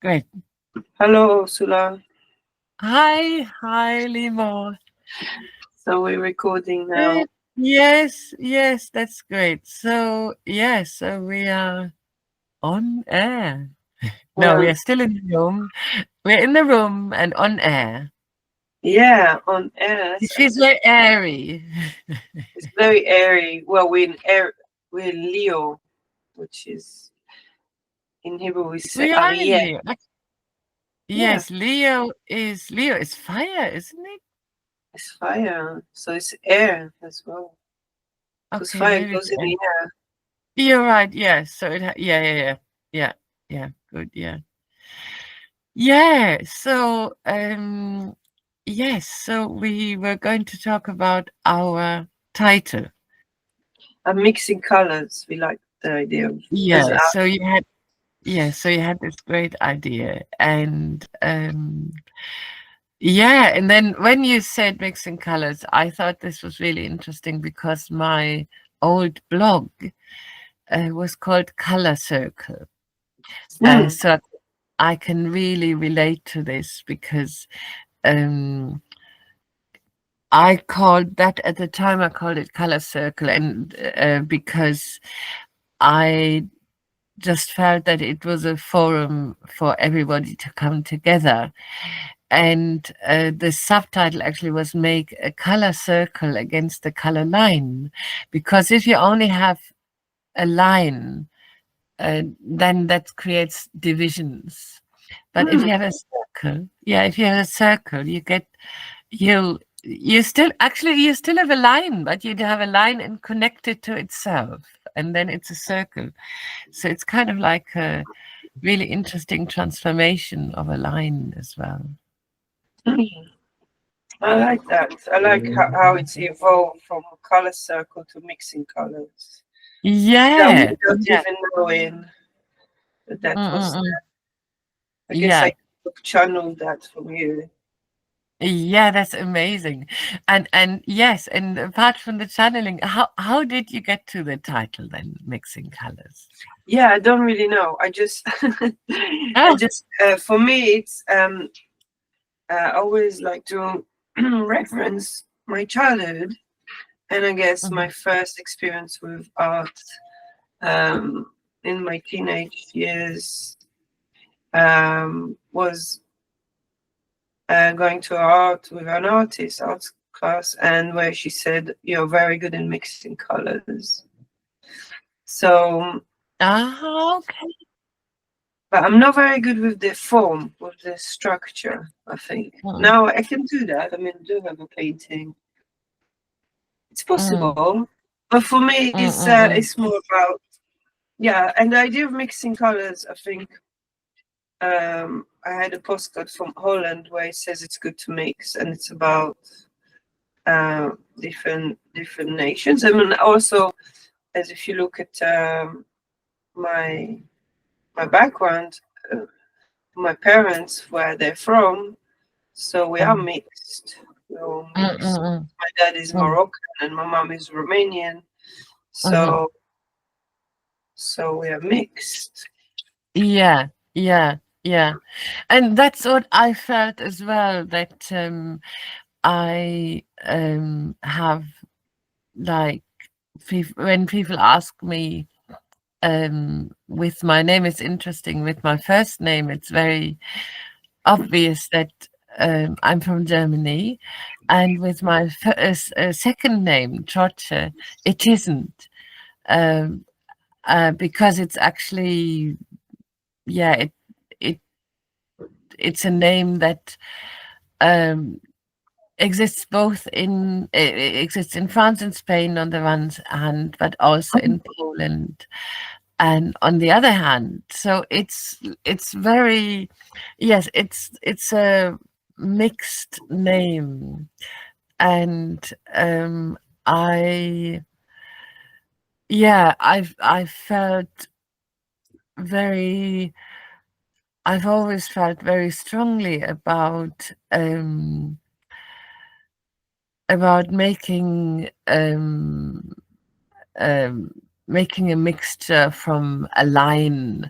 Great. Hello, Sula. Hi, Limor. So we're recording now. Great. Yes, that's great. So we are on air. No, we Um, are still in the room. We're in the room and on air. yeah, on air. It feels very airy. It's very airy. Well, we're in Leo, which is in Hebrew we say We are in Arieh. Leo. Yeah, Yes, Leo is fire, isn't it? it's fire. So it's air as well. Because Okay, fire maybe it's goes in the air. You're right. Yes. So yeah. Yeah. Good. Yeah. Yeah. Yes. So we were going to talk about our title. And mixing colors. We like the idea of as Yeah. So you had this great idea, and yeah, and then when you said mixing colors, I thought this was really interesting because my old blog was called Color Circle. mm, So I can really relate to this because um, I called that at the time, I called it Color Circle, and because I just felt that it was a forum for everybody to come together. And the subtitle actually was Make a Color Circle Against the Color Line. Because if you only have a line, then that creates divisions. But if mm. you have a circle, if you have a circle, you still have a line, but you have a line and connect it to itself, and then it's a circle. So it's kind of like a really interesting transformation of a line as well. I like that. I like how it's evolved from a color circle to mixing colors. Yeah, Without yeah, even knowing that mm, that mm, was mm. I guess Yeah, I channeled that from you. yeah, that's amazing. And yes, and apart from the channeling, how did you get to the title then, Mixing Colors? Yeah, I don't really know. I just, Oh, for me, it's I always like to reference my childhood, and I guess my mhm, first experience with art um, in my teenage years was going to art with an arts class, and where she said, "You're very good in mixing colors." So okay. but I'm not very good with the form, with the structure, I think. Mm, Now I can do that. I mean, I do have a painting. It's mm, possible. But for me, mm, mm, mm. it's more about, yeah, and the idea of mixing colors, I think I had a postcard from Holland where it says it's good to mix, and it's about different nations. I mean, also, as if you look at my my background, uh, my parents, where they're from, so we are Mm, mixed. We're all mm, mixed. mm, My dad is mm, Moroccan and my mom is Romanian. mhm. So we are mixed. Yeah, yeah. And that's what I felt as well, that I have like when people ask me with my name, it's interesting. With my first name, it's very obvious that I'm from Germany, and with my second name, Troche, it isn't. Um, because it's actually, yeah, it it's a name that um, exists in France and Spain on the one hand, but also in Poland, and on the other hand. So it's very, yes, it's a mixed name, and I I felt very I've always felt very strongly about um, making a mixture from a line,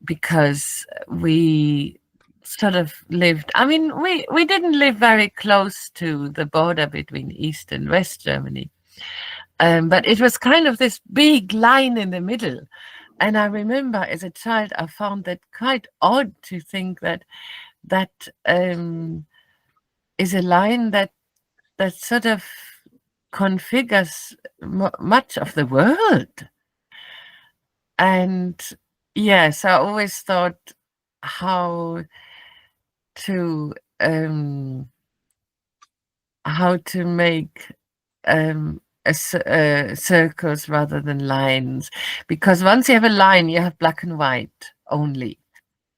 because we sort of lived. I mean, we didn't live very close to the border between East and West Germany, but it was kind of this big line in the middle. And I remember as a child, I found that quite odd to think that that is a line that sort of configures much of the world. And yes, I always thought how to make circles rather than lines, because once you have a line, you have black and white only,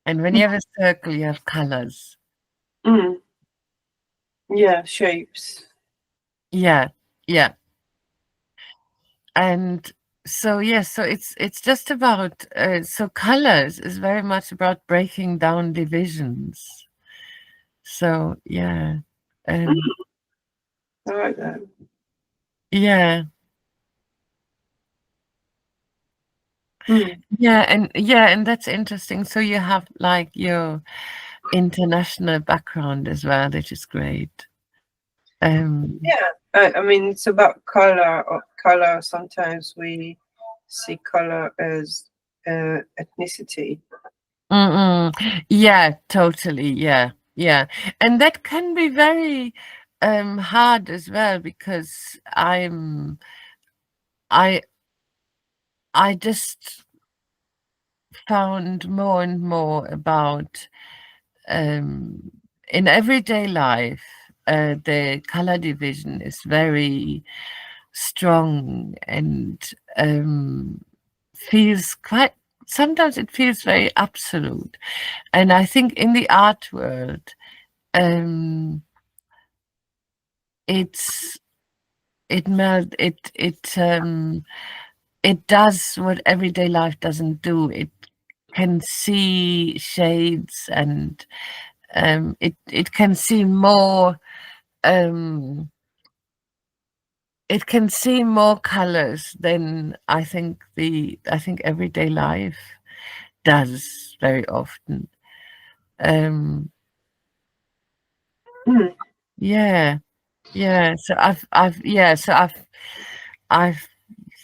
and when you have a circle, you have colors. Mm. Yeah, shapes. Yeah, yeah. And so yes, so it's just about so colors is very much about breaking down divisions. So yeah, I like that. yeah, Mm. yeah, and that's interesting. So you have like your international background as well, which is great. Yeah, I mean, it's about color. Or color. Sometimes we see color as ethnicity. Yeah, totally. Yeah, yeah, and that can be very hard as well, because I I just found more and more about in everyday life, the color division is very strong and feels quite. Sometimes it feels very absolute, and I think in the art world, it's it meld it does what everyday life doesn't do. It can see shades, and it can see more. It can see more colors than I think everyday life does very often. Um, Mm. yeah, yeah. So I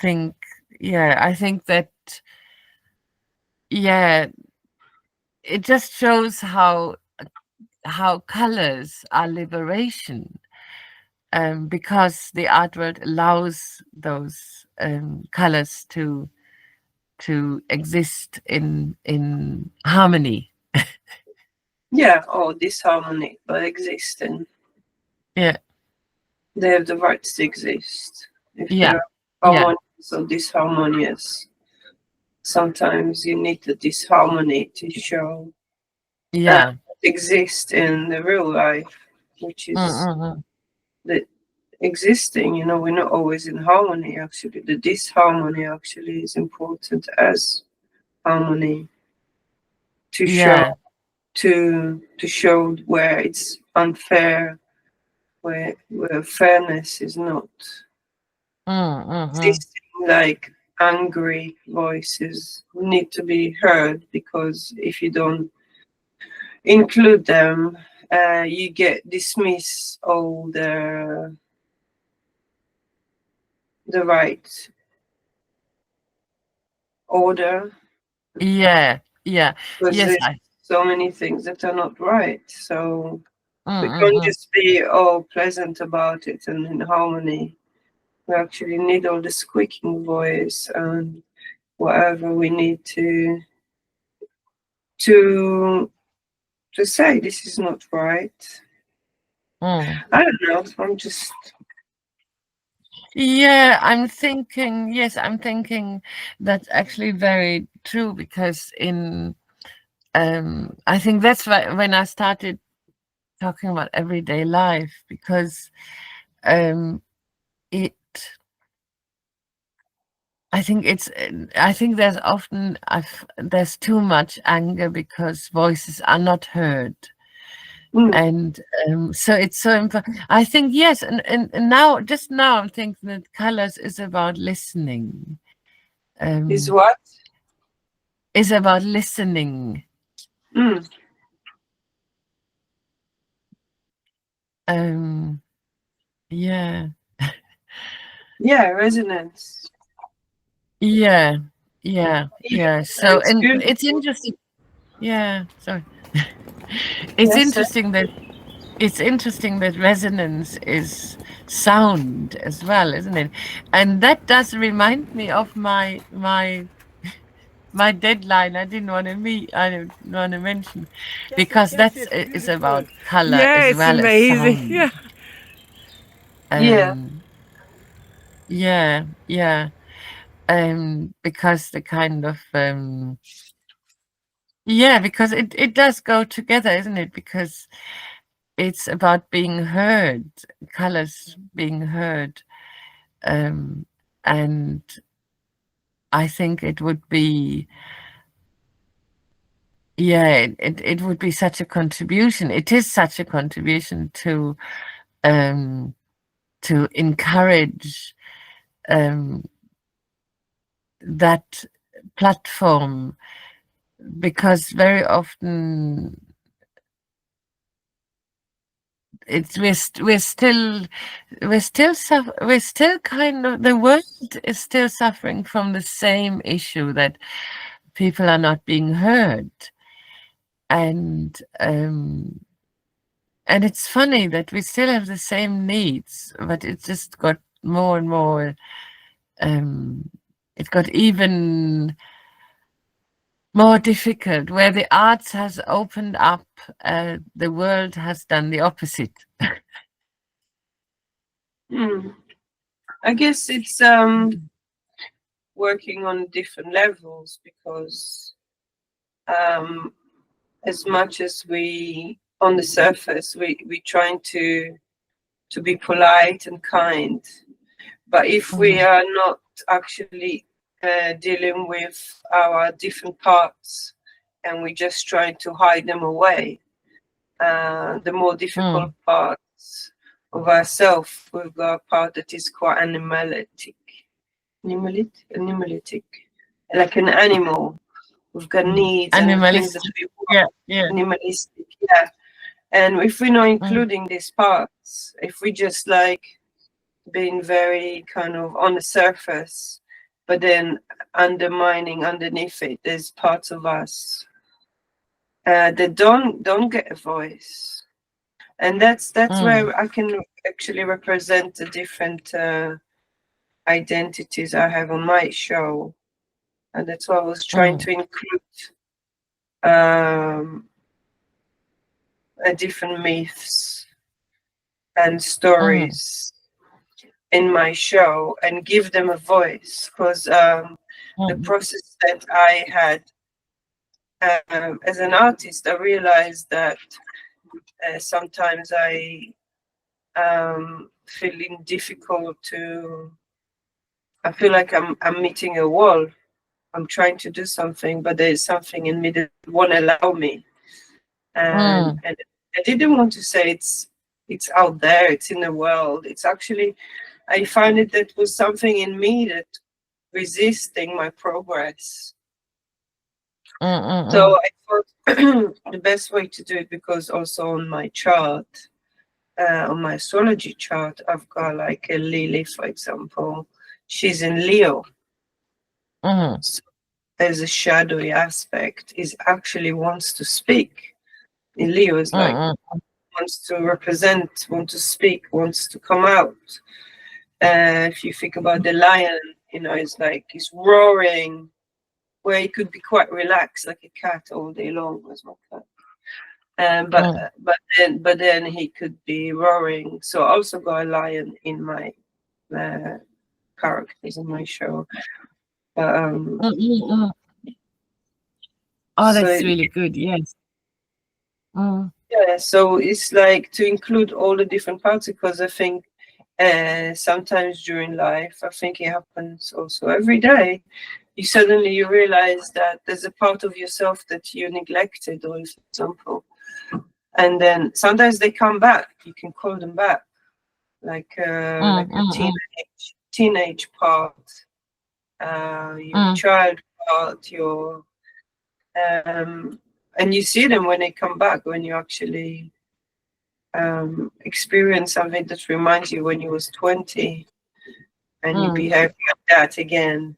think I think that yeah, it just shows how colors are liberation, because the art world allows those colors to exist in harmony. Yeah, or disharmony, but existing. Yeah, They have the right to exist. If yeah, they're yeah, harmonious or disharmonious, sometimes you need the disharmony to show yeah. exist in the real life, which Mm, is mm, mm. the existing. You know, we're not always in harmony. Actually, the disharmony actually is important as harmony to show Yeah. to show where it's unfair, where fairness is not Mm, mm, mm. existing. Like angry voices need to be heard, because if you don't include them, you get dismiss all the right order, Yeah, yeah. because Yes, there's so many things that are not right. So we can't mm. just be all pleasant about it and in harmony. We actually need all the squeaking voice and whatever we need to to say this is not right. Mm. I don't know. I'm just Yeah, I'm thinking that's actually very true, because in I think that's why when I started talking about everyday life, because um it I think there's often there's too much anger because voices are not heard. mm, And so it's so important. I think yes, and now just now I'm thinking that colors is about is um what. is about listening. Mm. Yeah, Yeah, resonance. yeah, yeah, Yeah, yeah. So, it's and it's beautiful. interesting. Yeah, sorry. It's Yes, interesting that resonance is sound as well, isn't it? And that does remind me of my deadline. I didn't want to meet. I didn't want to mention because that's is about color Yeah, as it's well as amazing. sound. Yeah. yeah. Um, yeah, yeah. Because the kind of yeah, because it does go together, isn't it? Because it's about being heard, colors being heard. Um, and I think it would be, yeah, it would be such a contribution. It is such a contribution um, to encourage um, that platform, because very often it's we're still kind of, the world is still suffering from the same issue, that people are not being heard. And it's funny that we still have the same needs, but it just got more and more it got even more difficult. Where the arts has opened up, the world has done the opposite. Mm. I guess it's working on different levels, because um, as much as we on the surface we trying to be polite and kind, but if we Mhm, are not actually dealing with our different parts, and we just trying to hide them away, the more difficult mm, parts of ourselves, we've got a part that is quite animalistic, like an animal. We've got mm. needs and things that Animalistic. we want. Yeah, yeah. Animalistic, yeah. And if we're not Mm, including these parts, if we just like being very kind of on the surface, but then undermining underneath it, there's parts of us that don't get a voice. And that's mm, where I can actually represent the different identities I have on my show, and that's why I was trying mm, to include um, different myths and mm, stories in my show and give them a voice, because the mm, process that I had as an artist, I realized that sometimes I feeling difficult to. I feel like I'm meeting a wall. I'm trying to do something, but there's something in me that won't allow me. mm, And I didn't want to say it's out there, it's in the world. It's actually, I find it that was something in me that resisting my progress. mm, mm, So I thought the best way to do it, because also on my chart, on my astrology chart, I've got like a Lily, for example. She's in Leo. mm, So there's a shadowy aspect, is actually wants to speak. In Leo is like mm, wants to represent, wants to speak, wants to come out. If you think about the lion, it's like he's roaring, where he could be quite relaxed, like a cat all day long, as my cat. But mm, but then he could be roaring. So I also got a lion in my uh, characters in my show. mm, mm. Oh, So that's really good. Yes. Mm, yeah, so it's like to include all the different parts, because I think sometimes during life, I think it happens also every day. You realize that there's a part of yourself that you neglected, or for example, and then sometimes they come back. You can call them back, mm, like a mm, teenage part, your mm, child part, your um, and you see them when they come back, when you actually experience something that reminds you when you was 20 and you behave like that again.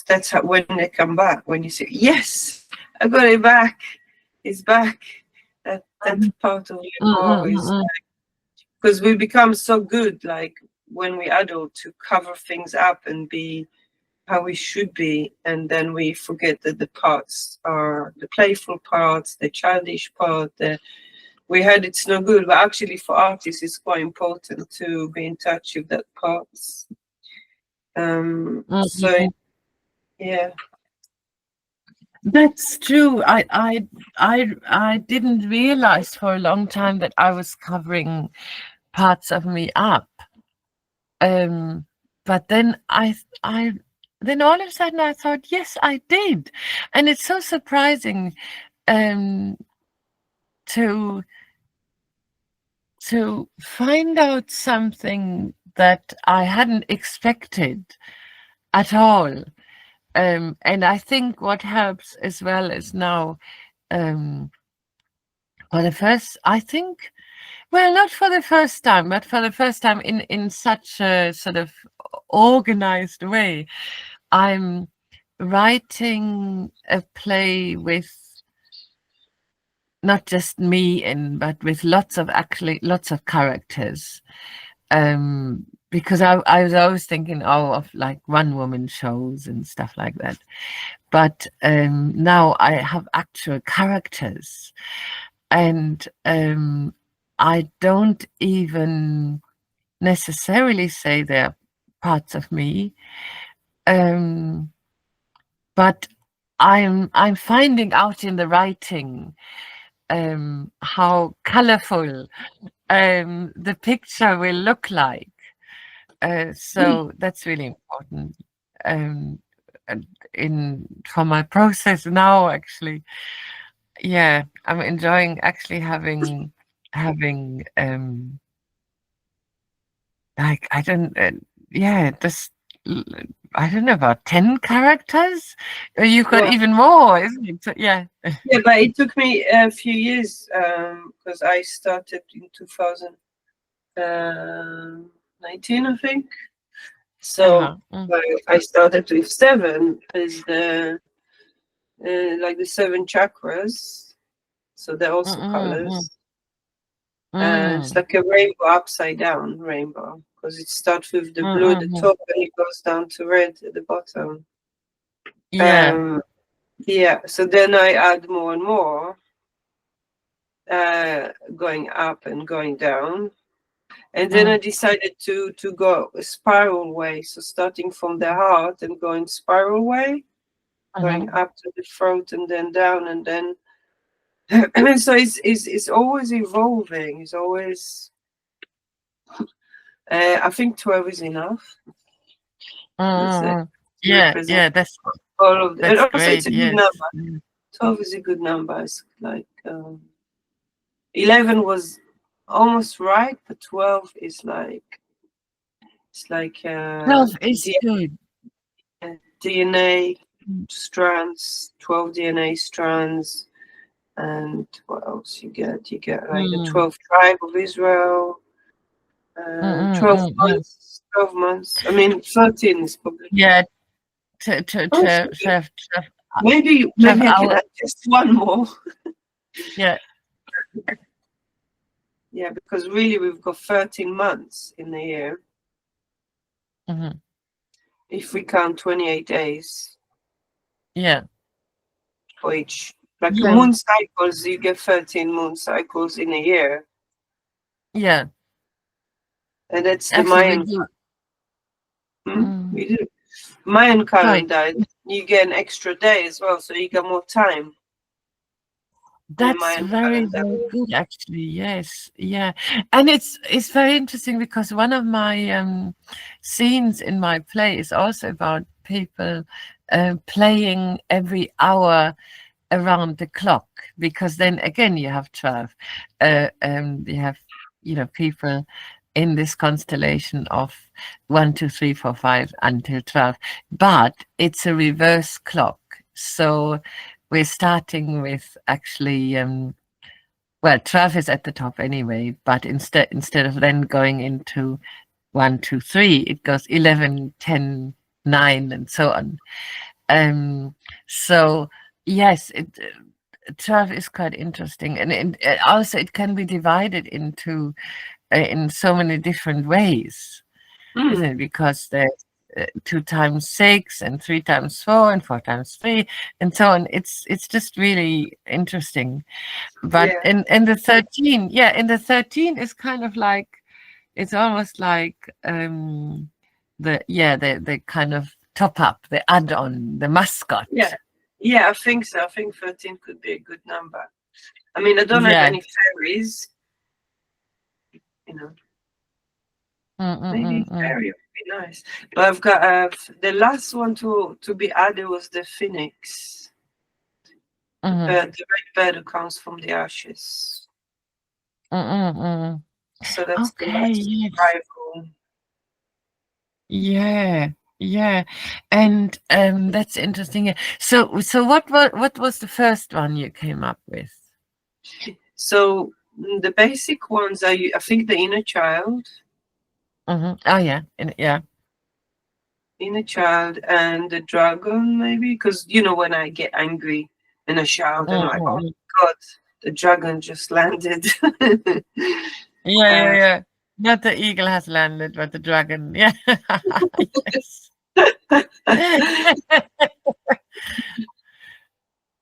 That's how, when they come back, when you say, yes, I got it back, it's back. That part of Limor is like, because we become so good, like when we adult, to cover things up and be how we should be, and then we forget that the parts are the playful parts, the childish part. We heard it's no good, but actually for artists, it's quite important to be in touch with that parts. So yeah. That's true. I didn't realize for a long time that I was covering parts of me up. But then then all of a sudden I thought, yes, I did. And it's so surprising to find out something that I hadn't expected at all. And I think what helps as well is now, for the first, I think, well, not for the first time, but for the first time in such a sort of organized way, I'm writing a play with not just me in, but with lots of characters. Because I was always thinking, of like one woman shows and stuff like that. But now I have actual characters, and I don't even necessarily say they're parts of me, but I'm finding out in the writing how colorful the picture will look like. So that's really important. For my process now, actually, yeah, I'm enjoying actually having like I don't just I don't know, about 10 characters. You've got even more, isn't it? So, yeah. Yeah, but it took me a few years because I started in 2019, I think. So I started with 7 as the like the 7 chakras. So they're also colors. It's like a rainbow, upside down rainbow, because it starts with the blue at the top and it goes down to red at the bottom. Yeah. Yeah. So then I add more and more, going up and going down. And then I decided to go a spiral way. So starting from the heart and going spiral way, going up to the throat and then down and then. And so it's always evolving. It's always. I think 12 is enough. Yeah, that's all of. And also, great. it's a good number. 12 is a good number. It's like 11 was almost right, but 12 is like. It's like 12 is good. DNA strands, 12 DNA strands, and what else you get? You get like the 12 tribe of Israel, 12 months. 12 months. I mean, 13 is probably. Yeah. Maybe I can add just one more. Yeah. Yeah, because really we've got 13 months in the year. If we count 28 days. Yeah. For each. Like moon cycles, you get 13 moon cycles in a year. Yeah. And that's the Mayan. We do. Mayan calendar, you get an extra day as well, so you get more time. That's very, very good, actually. Yes, yeah, and it's very interesting because one of my scenes in my play is also about people playing every hour around the clock, because then again you have 12. You have people in this constellation of 1, 2, 3, 4, 5 until 12, but it's a reverse clock. So we're starting with actually, well, 12 is at the top anyway, but instead of then going into 1, 2, 3, it goes 11, 10, 9, and so on. So yes, 12 is quite interesting, and also it can be divided into in so many different ways, isn't it? Because there's 2 times 6 and 3 times 4 and 4 times 3 and so on. It's just really interesting. But Yeah. in the 13, yeah, in the 13 is kind of like, it's almost like the kind of top up, the add-on, the mascot. Yeah. Yeah, I think so. I think 13 could be a good number. I mean, I don't have Yeah. any fairies, you know. Maybe fairy would be nice. But I've got the last one to be added was the phoenix, the red bird who comes from the ashes. So that's the Okay, last yes. rival. Yeah, yeah. And that's interesting. Yeah. So what was the first one you came up with? So the basic ones are, I think, the inner child. Oh yeah, yeah. Inner child and the dragon, maybe, because you know when I get angry and I shout, I'm like, oh God, the dragon just landed. Yeah, yeah, yeah. Not the eagle has landed, but the dragon. Yeah. Yes.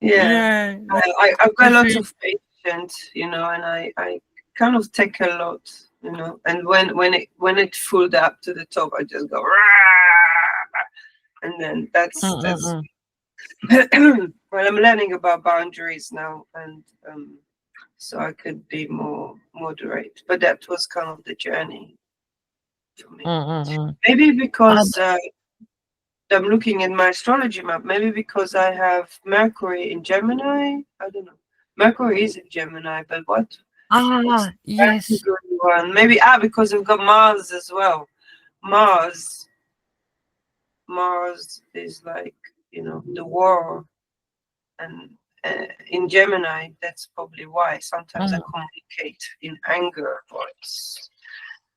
Yeah, Yeah. I've got That's lots really, of patience, you know, and I kind of take a lot, you know, and when it filled up to the top, I just go, "Rah!" And then that's well, I'm learning about boundaries now, and so I could be more moderate. But that was kind of the journey for me. Maybe because I'm looking at my astrology map. Maybe because I have Mercury in Gemini. I don't know. Mercury is in Gemini, but what's the yes. good one? Maybe because we've got Mars as well. Mars, Mars is like, you know, the war, and in Gemini, that's probably why sometimes I communicate in anger voice.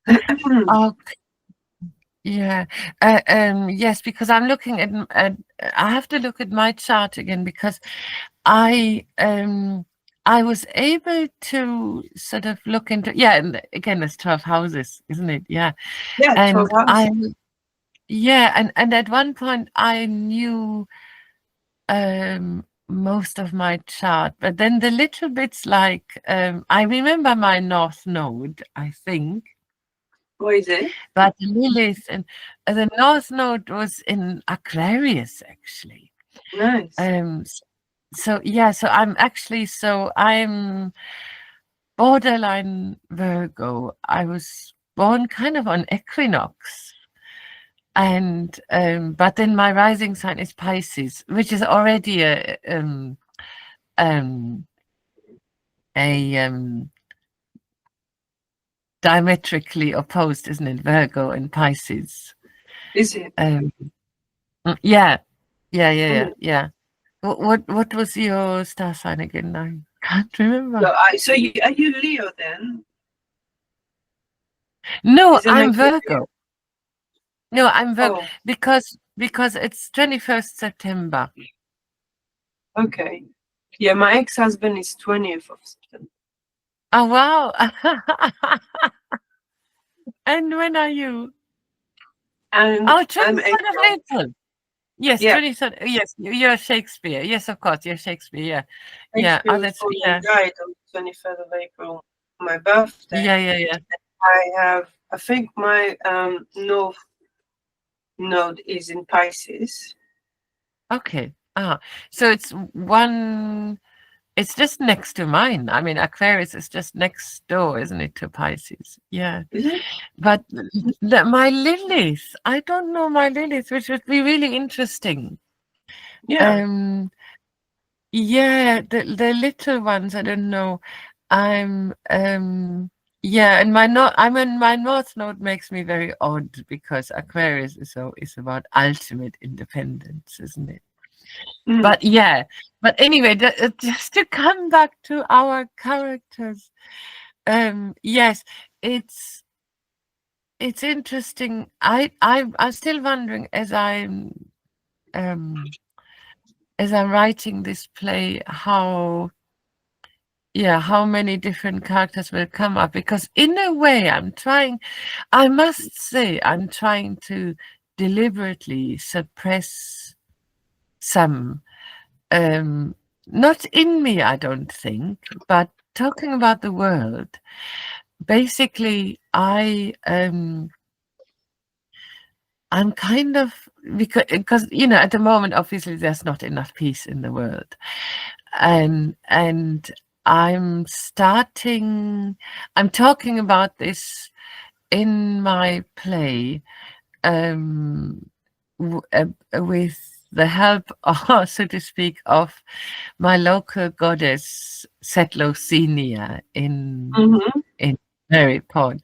Okay. Yeah. Yes, because I'm looking at I have to look at my chart again because I was able to sort of look into, yeah, and again there's 12 houses, isn't it? Yeah. Yeah, 12 And houses. and at one point I knew most of my chart, but then the little bits like I remember my North Node, I think. What is it? But Lilith and the North Node was in Aquarius actually. Nice. So yeah, I'm borderline Virgo. I was born kind of on equinox, and but then my rising sign is Pisces, which is already a diametrically opposed, isn't it? Virgo and Pisces. Is it? Yeah. Yeah. What was your star sign again? I can't remember. So are you Leo then? No, Is it I'm Mercury? Virgo. No, I'm Virgo Oh, because it's 21st September. okay. Yeah, my ex-husband is 20th of September. Oh wow! And when are you? And Oh, I'm 23rd of April. Yes, Yeah, 23rd. Yes, you're Shakespeare. Yes, of course, you're Shakespeare. Yeah, yeah. Shakespeare Oh, was that's born yeah, and died on 23rd of April, my birthday. yeah. I think my North Node is in Pisces. Okay. So it's one. It's just next to mine. I mean, Aquarius is just next door, isn't it, to Pisces? Yeah. Is it? But my Lilith, I don't know my Lilith, which would be really interesting. Yeah. Yeah, the little ones, I don't know. I'm yeah, and my North Node makes me very odd because Aquarius is about ultimate independence, isn't it? Mm. But yeah, but anyway, just to come back to our characters, yes, it's it's interesting. I'm still wondering um as I'm writing this play how, yeah, how many different characters will come up, because in a way I must say I'm trying to deliberately suppress some, um not in me, I don't think, but talking about the world. Basically, I'm kind of, because you know, at the moment obviously there's not enough peace in the world, and I'm talking about this in my play, um with the help or so to speak of my local goddess Setlocinia Mm-hmm. in Mary Pod.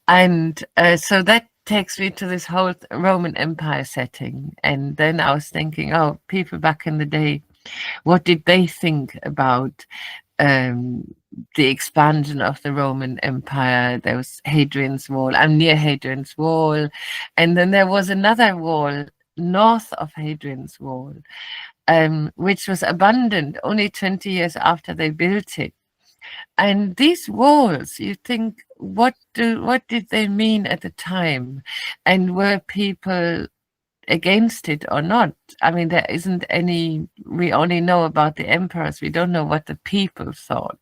And so that takes me to this whole Roman Empire setting. And then I was thinking, oh, people back in the day, what did they think about um, the expansion of the Roman Empire? There was Hadrian's Wall. I'm near Hadrian's Wall. And then there was another wall north of Hadrian's Wall, which was abandoned only 20 years after they built it. And these walls, you think, what did they mean at the time? And were people against it or not? I mean, there isn't any, we only know about the emperors. We don't know what the people thought.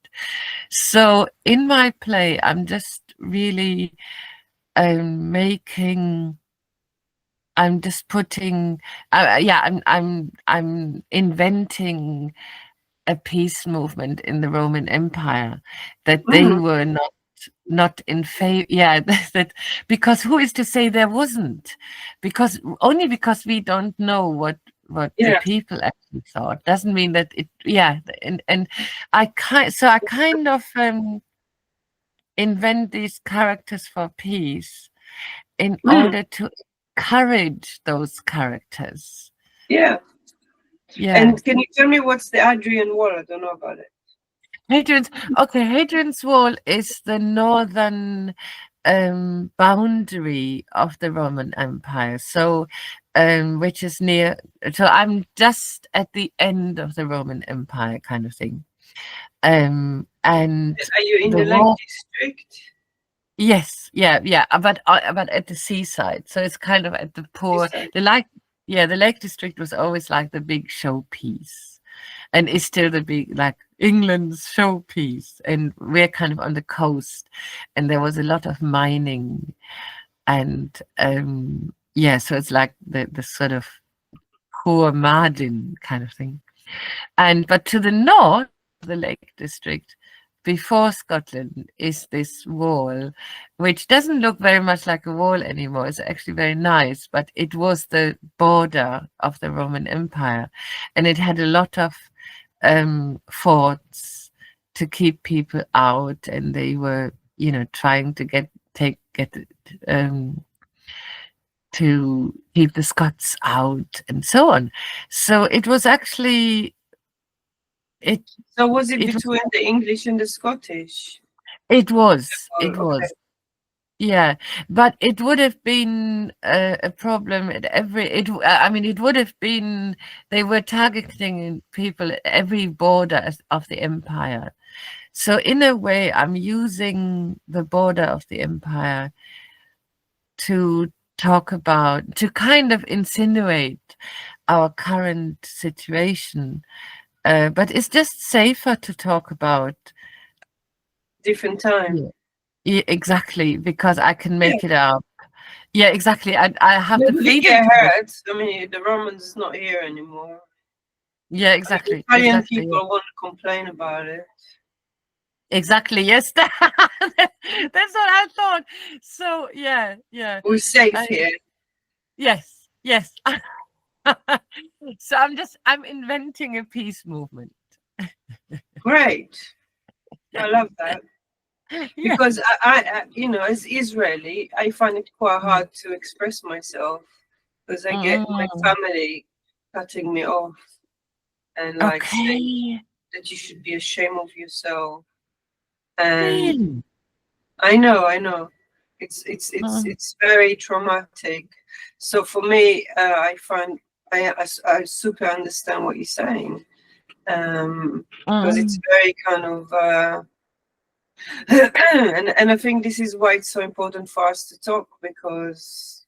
So in my play, I'm just really making, I'm just putting, yeah, I'm inventing a peace movement in the Roman Empire, that they Mm. were not in favor. Yeah, that, because who is to say there wasn't? Because only because we don't know what the Yeah. people actually thought doesn't mean that it. Yeah, and I kind of invent these characters for peace in Mm. order to encourage those characters. Yeah. Yeah. And can you tell me what's the Adrian Wall? I don't know about it. Hadrian's okay, Hadrian's Wall is the northern boundary of the Roman Empire. So which is near, so I'm just at the end of the Roman Empire kind of thing. And Are you in the the Lake wall, District? yes, yeah, yeah, but at the seaside. So it's kind of at the This poor, side. the like, yeah, the Lake District was always like the big showpiece, and is still the big, like, England's showpiece. And we're kind of on the coast, and there was a lot of mining, and yeah, so it's like the sort of poor margin kind of thing. And but to the north, the Lake District, before Scotland, is this wall, which doesn't look very much like a wall anymore. It's actually very nice, but it was the border of the Roman Empire, and it had a lot of forts to keep people out, and they were, you know, trying to get to keep the Scots out and so on. So it was actually it So was it it was between the English and the Scottish? it Oh, okay. was. Yeah, but it would have been a problem at I mean, it would have been, they were targeting people at every border of the empire. So in a way, I'm using the border of the empire to talk about, to kind of insinuate our current situation. But it's just safer to talk about. Different time. Yeah, yeah, exactly, because I can Yeah. make it up. Yeah, exactly. I have the Nobody freedom get to make. hurt. I mean, the Romans is not here anymore. Yeah, I mean, exactly, Italian exactly, people won't complain about it. exactly. Yes, that's what I thought. So yeah, yeah. We're safe I, here. yes, yes. So I'm inventing a peace movement. Great. I love that. Yeah. Because you know, as Israeli, I find it quite Mm, hard to express myself because I get my mm, family cutting me off. and like saying Okay. that you should be ashamed of yourself. And Really? I know, Mm, it's very traumatic. So for me, I find I super understand what you're saying, because it's mm, very kind of, and I think this is why it's so important for us to talk, because,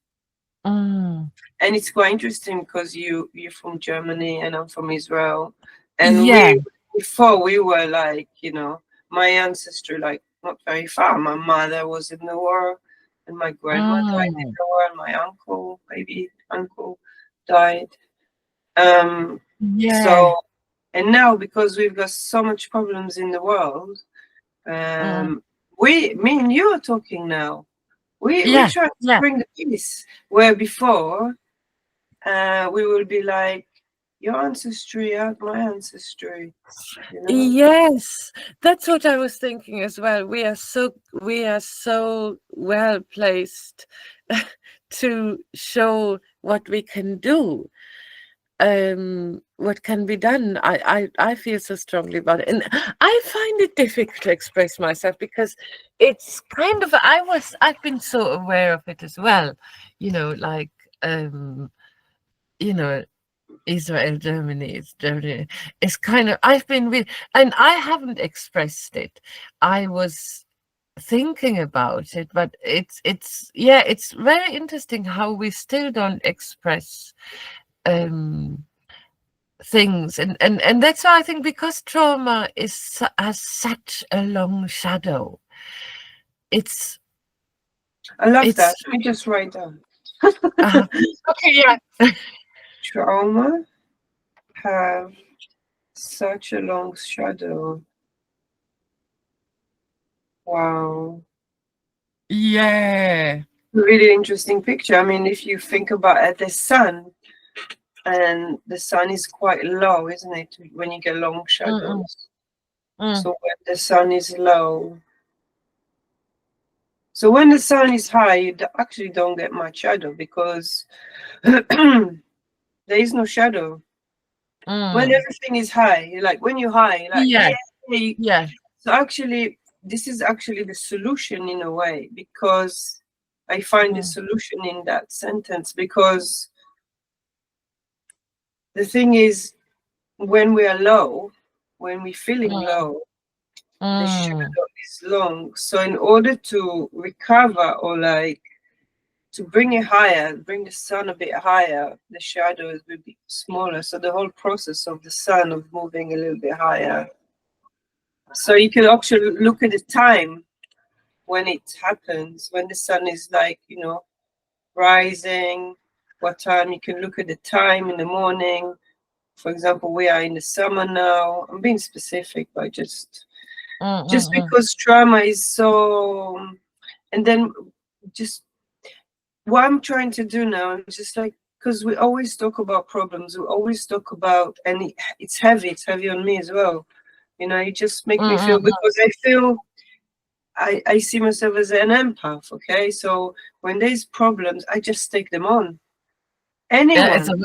mm. and it's quite interesting because you're from Germany and I'm from Israel, and Yeah. we, before we were like, you know, my ancestry, like not very far. My mother was in the war, and my grandma died in Mm. the war, and my uncle, baby uncle, died. Um, Yeah. so, and now because we've got so much problems in the world, Mm. me and you are talking now. We Yeah. try to Yeah. bring the peace where before, we will be like, your ancestry out my ancestry, you know. Yes, that's what I was thinking as well. We are so well placed to show what we can do, what can be done. I feel so strongly about it, and I find it difficult to express myself because it's kind of I've been so aware of it as well, like um, you know Israel, Germany, it's Germany. It's kind of I've been with, and I haven't expressed it. I was thinking about it, but it's very interesting how we still don't express um things, and that's why I think because trauma has such a long shadow. It's I love that. it's Let me just write down. okay, yeah. Trauma have such a long shadow. Wow. Yeah. Really interesting picture. I mean, if you think about it, the sun, and the sun is quite low, isn't it? When you get long Mm-mm, shadows. mm, So when the sun is low, so when the sun is high, you actually don't get much shadow because there is no shadow. When mm. everything is high, you're like, when you're high, you're like, Yeah, yeah. Yeah. yeah. So actually, this is actually the solution in a way, because I find the Mm, solution in that sentence, because the thing is, when we are low, when we're feeling mm, low, the mm, shadow is long. So in order to recover, or like to bring it higher, bring the sun a bit higher, the shadow will be smaller. So the whole process of the sun of moving a little bit higher. So you can actually look at the time when it happens, when the sun is like, rising, what time. You can look at the time in the morning. For example, we are in the summer now. I'm being specific, but mm, just mm, mm, because trauma is so, and then just what I'm trying to do now is just like, because we always talk about problems, we always talk about, and it's heavy on me as well. You just make me mm, feel, mm. because I feel I see myself as an empath. Okay, so when there's problems, I just take them on. It's a Anyone.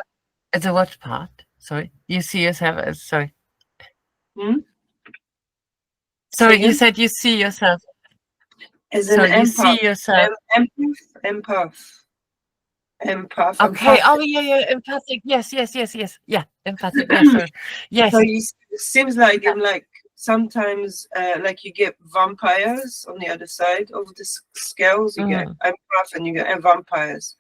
it's a what part? Sorry, you see yourself as sorry. Hmm? Say Sorry, you again. said you see yourself. As an Sorry, you empath. see yourself. Empath, Okay. Oh empathic. yeah, yeah. Empathic. Yes, yes, yes, yes. Yeah, empathic. Yeah, sorry. So Yes. it seems like I'm like sometimes, like you get vampires on the other side of the scales. You get Mm, empath and you get vampires.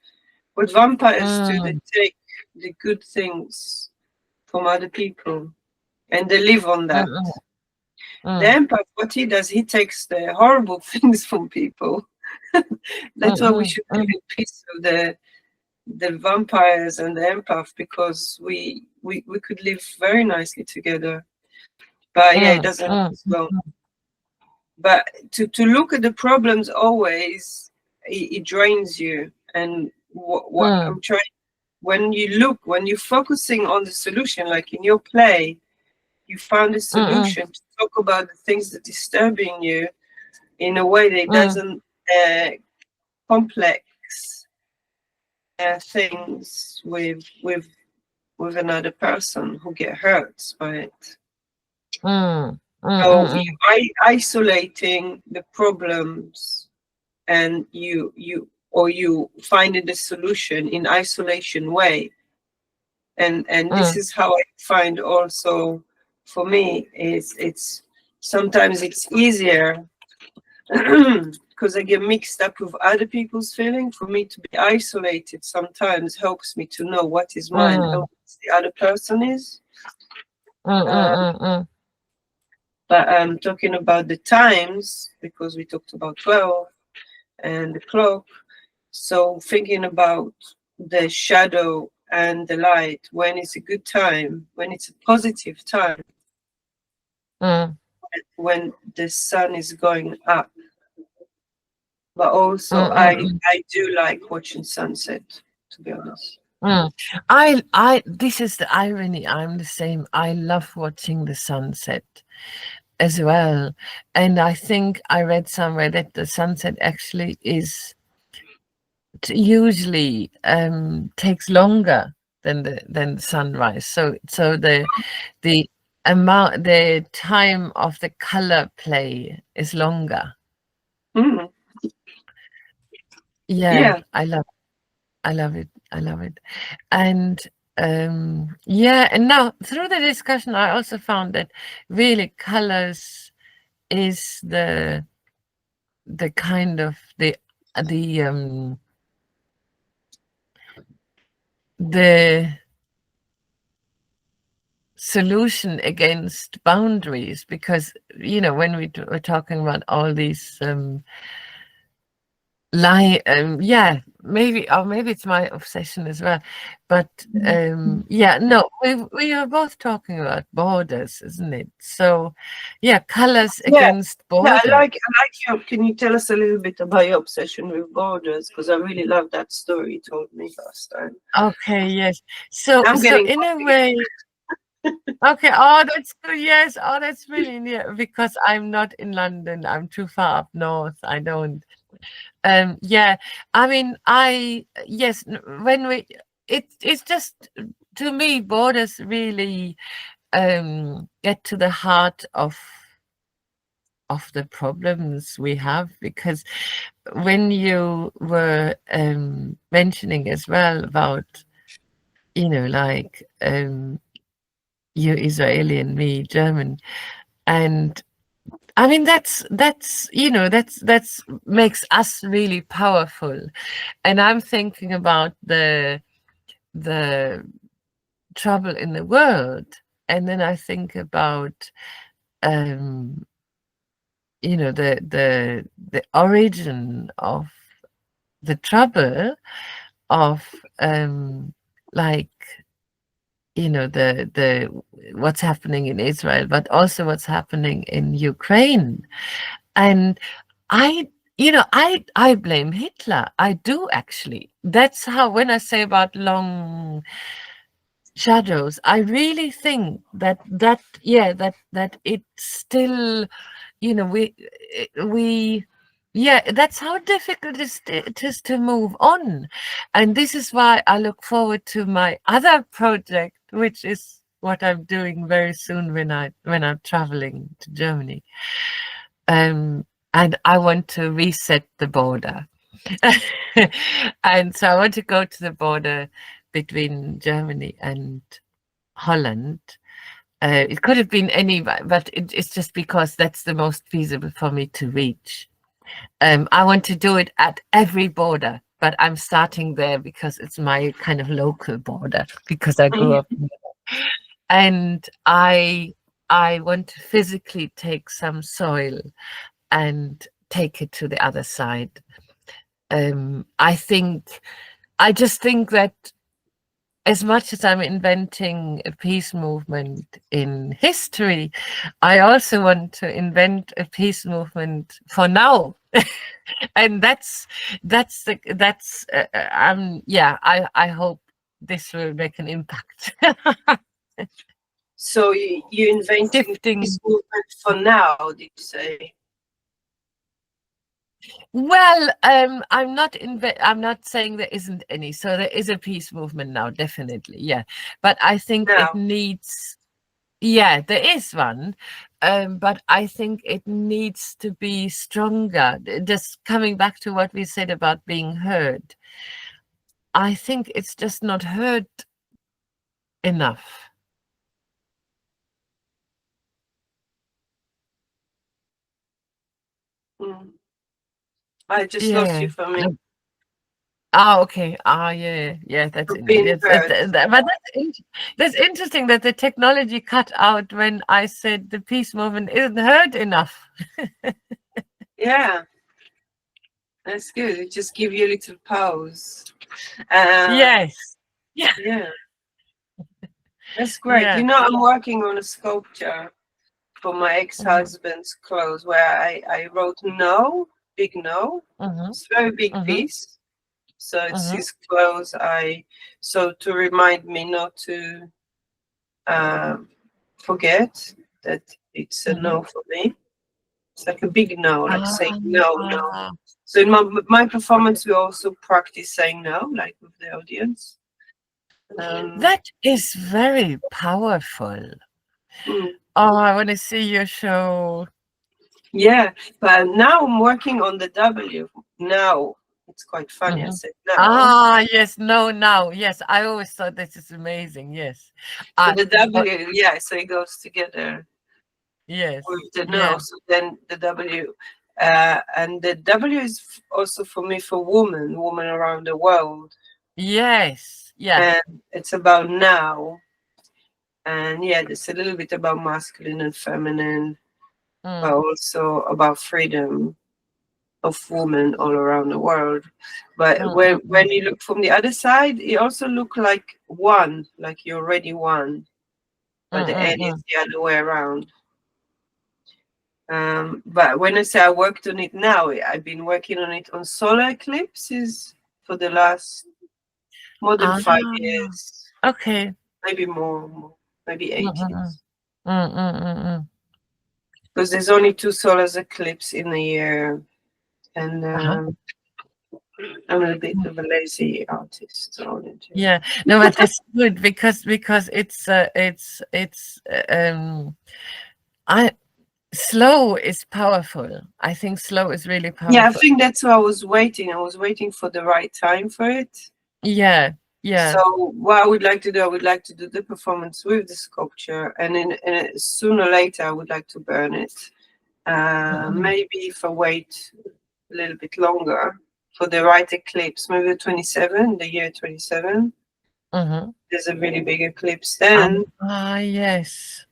What vampires do, they mm, take the good things from other people and they live on mm, that. mm, The mm, empath, what he does, he takes the horrible things from people. That's why we mm, should mm, live in peace with the vampires and the empath, because we could live very nicely together. But yeah, it mm, doesn't mm, as well. But to look at the problems always, it drains you. And what mm, I'm trying, when you're focusing on the solution, like in your play, you found a mm, mm, solution to talk about the things that disturbing you in a way that mm, doesn't, complex things with with another person who get hurt by it. Mm, So mm. isolating the problems, and you finding the solution in isolation way. And this is how I find also, for me, is it's sometimes it's easier because I get mixed up with other people's feeling. For me to be isolated sometimes helps me to know what is mine and what the other person is. But I'm talking about the times, because we talked about 12 and the clock. So thinking about the shadow and the light, when it's a good time, when it's a positive time, when the sun is going up. But also I do like watching sunset, to be honest. This is the irony. I'm the same. I love watching the sunset as well. And I think I read somewhere that the sunset actually is usually takes longer than the sunrise. So the amount, the time of the color play is longer. Mm. Yeah, Yeah. I love it. I love it. And yeah, and now through the discussion, I also found that really colors is the kind of the the solution against boundaries, because when we're talking about all these yeah, maybe it's my obsession as well, but yeah, no, we are both talking about borders, isn't it? So yeah, colors Yeah. against Yeah, I border. like your, can you tell us a little bit about your obsession with borders? Because I really love that story you told me last time. Okay, yes. So I'm getting in a way, okay, oh, that's good. Yes, oh, that's brilliant. Yeah, because I'm not in London. I'm too far up north. I don't. Yeah, I mean, yes, when it's just, to me, borders really get to the heart of the problems we have, because when you were mentioning as well about, like you Israeli and me German, and I mean that's makes us really powerful. And I'm thinking about the trouble in the world, and then I think about the origin of the trouble, of like the what's happening in Israel, but also what's happening in Ukraine. And I blame Hitler. I do, actually. That's how, when I say about long shadows, I really think that it's still, we yeah, that's how difficult it is to move on. And this is why I look forward to my other project, which is what I'm doing very soon when I'm traveling to Germany. And I want to reset the border. And so I want to go to the border between Germany and Holland. It could have been any, but it's just because that's the most feasible for me to reach. I want to do it at every border, but I'm starting there because it's my kind of local border, because I grew up there. And I want to physically take some soil and take it to the other side. I just think that as much as I'm inventing a peace movement in history, I also want to invent a peace movement for now. And yeah, I hope this will make an impact. So you inventing Shifting. this movement for now, did you say? Well, I'm not saying there isn't any. So there is a peace movement now, definitely. Yeah. But I think it now? needs, yeah, there is one. But I think it needs to be stronger. Just coming back to what we said about being heard, I think it's just not heard enough. Mm. I just lost Yeah. you for a minute. Okay. Yeah, yeah. For being heard. But that's interesting that the technology cut out when I said the peace movement isn't heard enough. Yeah, that's good. It just give you a little pause. Uh, Yes. Yeah. yeah, that's great. Yeah. You know, I'm working on a sculpture for my Mhm, ex-husband's clothes where I wrote no, big no. mhm, It's a very big mhm, piece. So it's mhm, his clothes. So to remind me not to um, forget that it's a mhm. no for me. It's like a big no, like saying no, no. Ah, So in my performance, we also practice saying no, like with the audience. Um, that is very powerful. mm, Oh, I want to see your show. yeah, but now I'm working on the W. Now it's quite funny. I Mhm. said now. Ah, yes. No, now. Yes. I always thought this is amazing. Yes. So I, the oh, W, yeah, so it goes together yes. with the Yeah. no. So then the W, and the W is also for me for woman around the world, Yes. Yeah. and it's about now. And yeah, it's a little bit about masculine and feminine, but Mm, also about freedom of women all around the world. But mm, mm, when mm, you look from the other side, it also look like one, like you already won, but mm, the end mm, is mm. the other way around. But when I say I worked on it now, I've been working on it on solar eclipses for the last more than Ah, 5 years, okay. maybe more, maybe Mm, eight mm, mm. years. Mm, mm, mm, mm. Because there's only two solar eclipses in a year, and Uh-huh. I'm a bit of a lazy artist, so I need to. Yeah. No, but that's good because I slow is powerful. I think slow is really Yeah, I powerful. think that's why I was waiting. I was waiting for the right time for it. Yeah. So Yeah. what I would like to do, I would like to do the performance with the sculpture, and then sooner or later, I would like to burn it. Mm-mm. Maybe if I wait a little bit longer for the right eclipse, maybe 27, the year 27. Mm-hmm. There's a really big eclipse then. Yes.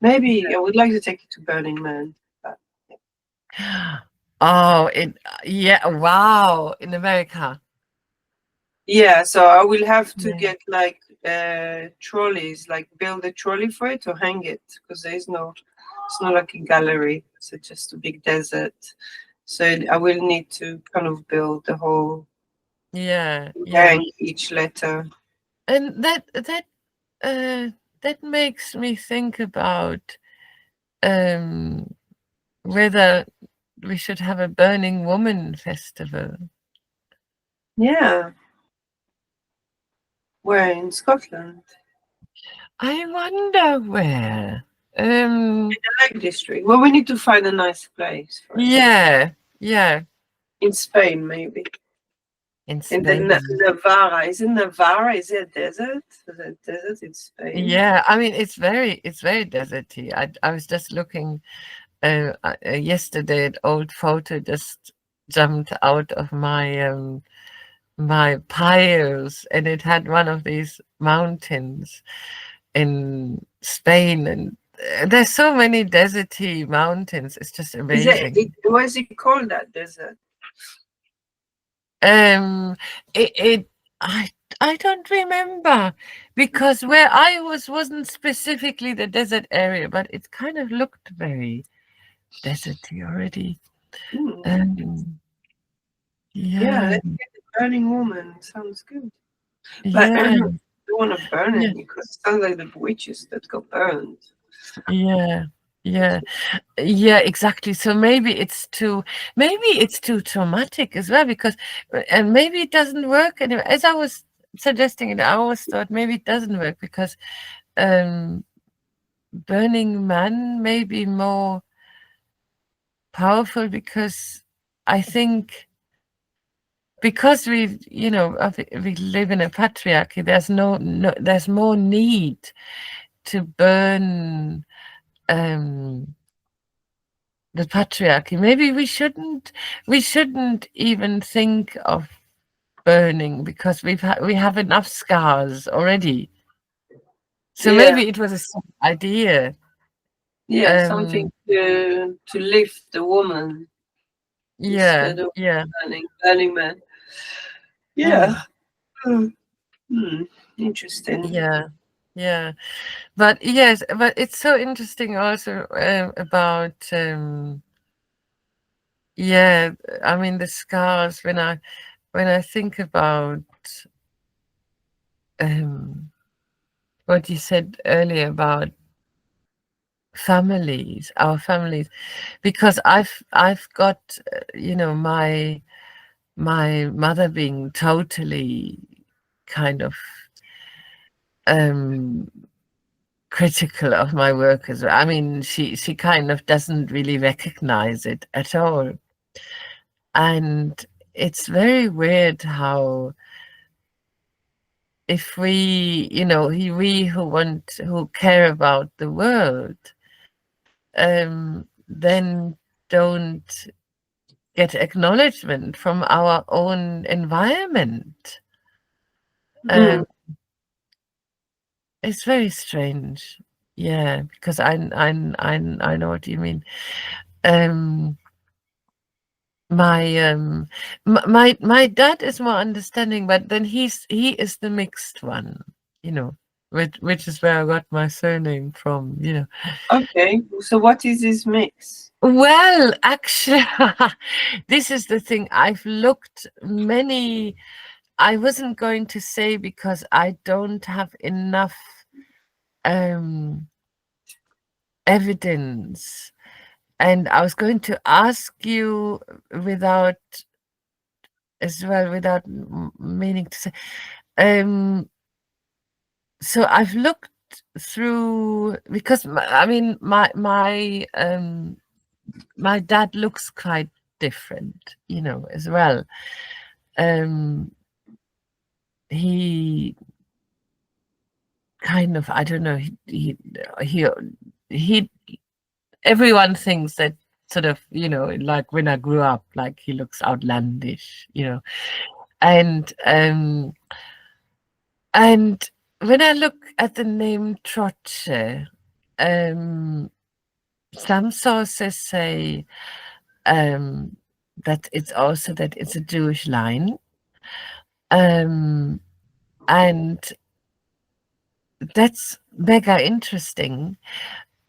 Maybe I would like to take it to Burning Man. But Oh, yeah. Wow. In America. yeah, so I will have to Yeah. get like trolleys, like build a trolley for it or hang it because it's not like a gallery. It's just a big desert. So I will need to kind of build the whole Yeah. Yeah. hang each letter. And uh that makes me think about um whether we should have a Burning Woman festival. Yeah, where in Scotland? I wonder where. Um, The Lake District. Well, we need to find a nice place for it. yeah, yeah, In Spain, maybe. in In the Spain. Navarra. Isn't Navarra? Is it a desert? Is it a desert in Spain? Yeah, I mean it's very deserty. I was just looking yesterday. An old photo just jumped out of my piles, and it had one of these mountains in Spain, and there's so many deserty mountains. It's just amazing. Why is it called that desert? Um, it I don't remember because where I was wasn't specifically the desert area, but it kind of looked very deserty already. Hmm. Um, Yeah, yeah, let's get the Burning Woman. Sounds good. But I yeah, don't want to burn yeah, it because it sounds like the witches that got burned. yeah. yeah, yeah, exactly. So maybe it's too traumatic as well, because and maybe it doesn't work anyway. As I was suggesting it, I always thought maybe it doesn't work because um Burning Man may be more powerful, because I think because we live in a patriarchy, there's more need to burn um the patriarchy. Maybe we shouldn't even think of burning, because we have enough scars already. So Yeah, maybe it was a simple idea. yeah, something Um, to lift the woman yeah, instead of yeah, burning man. Yeah. mm, Hmm. Hmm. Interesting. yeah, yeah. But yes, but it's so interesting also about yeah. I mean the scars, when I think about um, what you said earlier about our families, because I've got my mother being totally kind of um critical of my work as well. I mean, she kind of doesn't really recognize it at all, and it's very weird how, if we who care about the world, then don't get acknowledgement from our own environment. Hmm. It's very strange. Yeah, because I know what you mean. Um, my dad is more understanding, but then he is the mixed one, you know, which is where I got my surname from. Okay. So what is this mix? Well, actually, this is the thing. I've looked many. I wasn't going to say because I don't have enough um evidence, and I was going to ask you without as well, without meaning to say. Um, so I've looked through, because I mean my dad looks quite different, as well. Um, he kind of, I don't know, he he everyone thinks that, sort of, like when I grew up, like he looks outlandish. And when I look at the name Troche, um, some sources say that it's a Jewish line, um, and that's mega interesting.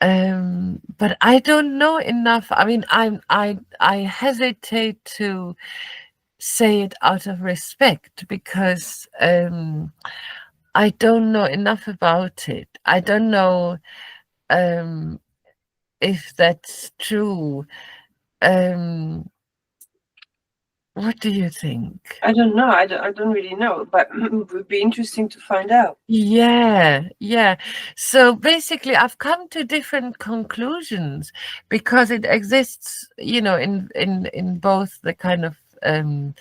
But I don't know enough. I mean, I hesitate to say it out of respect, because I don't know enough about it. I don't know um, if that's true. Um, what do you think? I don't know. I don't really know, but it would be interesting to find out. Yeah, yeah. So basically, I've come to different conclusions, because it exists, in both the kind of um,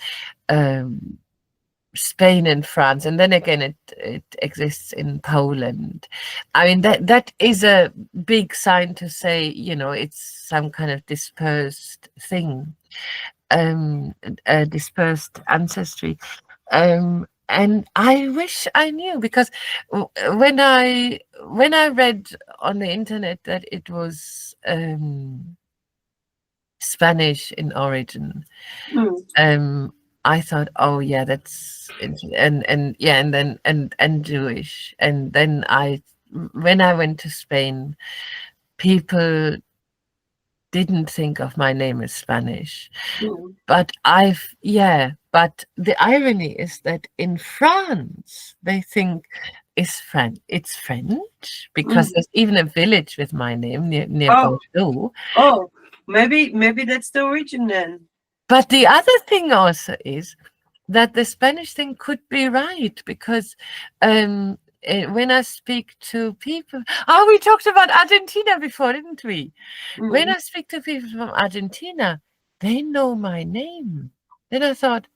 Spain and France, and then again it exists in Poland. I mean, that is a big sign to say, it's some kind of dispersed thing, dispersed ancestry. And I wish I knew, because when I read on the internet that it was Spanish in origin, Hmm. I thought, oh yeah, and yeah, and then and Jewish, and then when I went to Spain, people didn't think of my name as Spanish. Hmm. But the irony is that in France, they think is French. It's French because Mm. there's even a village with my name near Oh, Bordeaux. oh, maybe that's the origin then. But the other thing also is that the Spanish thing could be right because when I speak to people, we talked about Argentina before, didn't we? When Mm. I speak to people from Argentina, they know my name. Then I thought,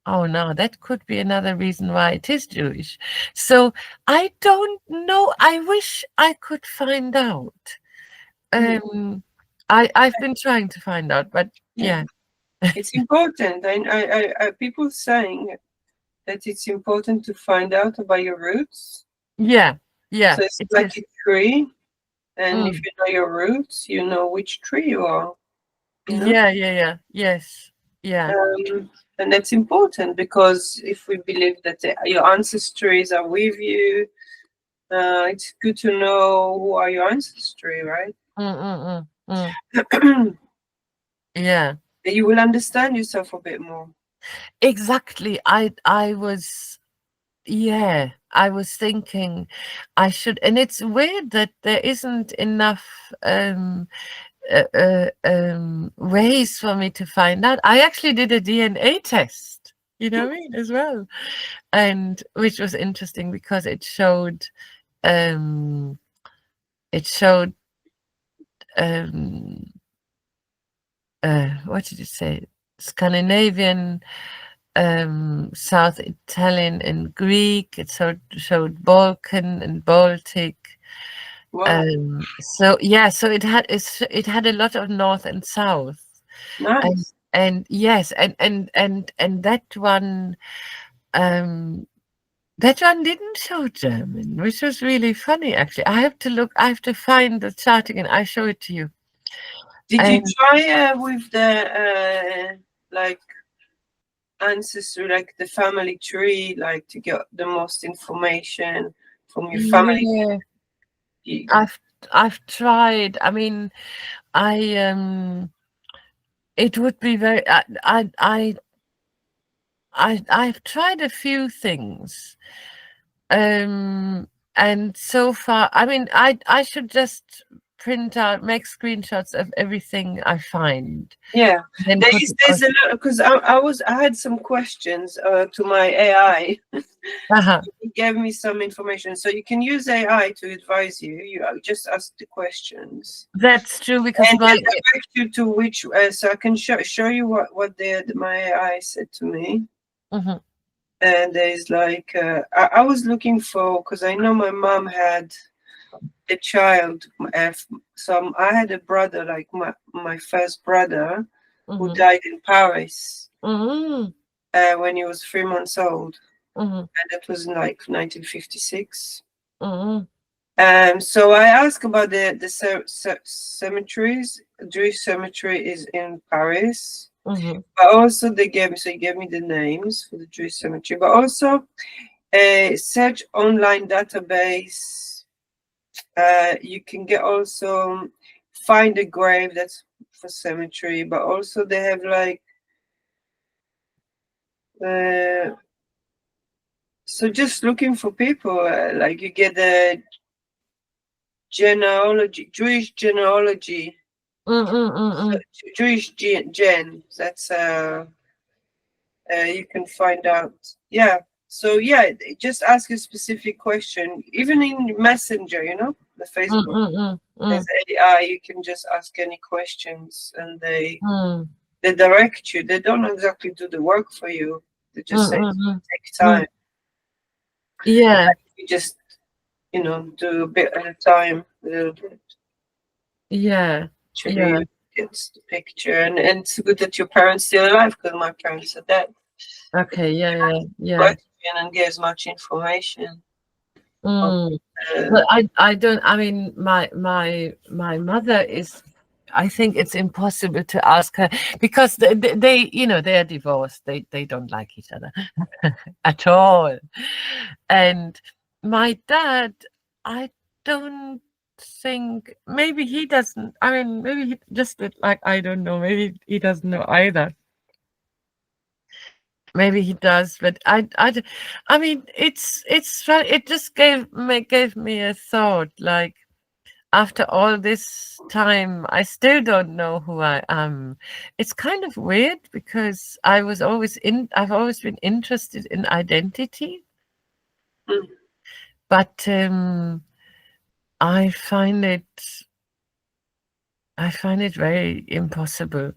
oh no, that could be another reason why it is Jewish. So I don't know. I wish I could find out. Mm. Um, I've been trying to find out, but Yeah, yeah, it's important. I people saying that it's important to find out about your roots. yeah, yeah, So it's it like is. a tree, and if Mm. you know your roots, you know which tree you are. You know, Yeah, yeah, yeah, yes, yeah. and that's important because if we believe that your ancestries are with you, it's good to know who are your ancestry, right? Mm, mm, mm, You yeah, will understand yourself a bit more. exactly. I was, yeah, I was thinking I should, and it's weird that there isn't enough ways for me to find out. I actually did a DNA test, you know what I mean, as well, and which was interesting because um, it showed, um, what did it say? Scandinavian, South Italian and Greek. It showed Balkan and Baltic. Wow, So yeah, so it had a lot of North and South. And nice. yes, and um, that one didn't show German, which was really funny actually. I have to find the chart again. I show it to you. Did you And try with the like ancestry, like the family tree, like to get the most information from your family? yeah, You- I've tried. I mean, I it would be very I've tried a few things. And so far, I mean, I should just make screenshots of everything I find, Yeah, then put it on. there's a lot because I had some questions to my AI. Uh-huh. It gave me some information, so you can use AI to advise you. You just ask the questions, That's true because and they direct you to which. So I can show you what my AI said to me. Mhm, And there's like I was looking for because I know my mom had a child. I had a brother, like my first brother, who mhm, died in Paris mhm, when he was 3 months old, mhm, and that was in like 1956. mhm, So I asked about the cemeteries. Jewish cemetery is in Paris, mhm, but also he gave me the names for the Jewish cemetery, but also a search online database. You can get also find a grave that's for cemetery, but also they have like uh, so just looking for people. Like you get the genealogy, Jewish genealogy, mm, mm, mm, so mm, Jewish gen. That's you can find out. Yeah. So yeah, just ask a specific question, even in Messenger. You know, the mm, Facebook. mm, There's mm, AI. You can just ask any questions, and mm, they direct you. They don't exactly do the work for you. They mm, just say mm, mm, take mm. time. Yeah, You just do a bit at a time, a little bit. yeah, Actually, yeah. you get the picture, and it's good that your parents still alive because my parents are dead. Okay, yeah, yeah, yeah. Question and get as much information. Of, Mm. uh, But I don't. I mean, my mother is. I think it's impossible to ask her because they you know, they are divorced. They don't like each other at all. And my dad, I don't think, maybe he doesn't. I mean, maybe he just like, I don't know. Maybe he doesn't know either. maybe he does, but I mean, it just gave me a thought. Like after all this time, I still don't know who I am. It's kind of weird because I've always been interested in identity, Mm. but I find it I find it very impossible.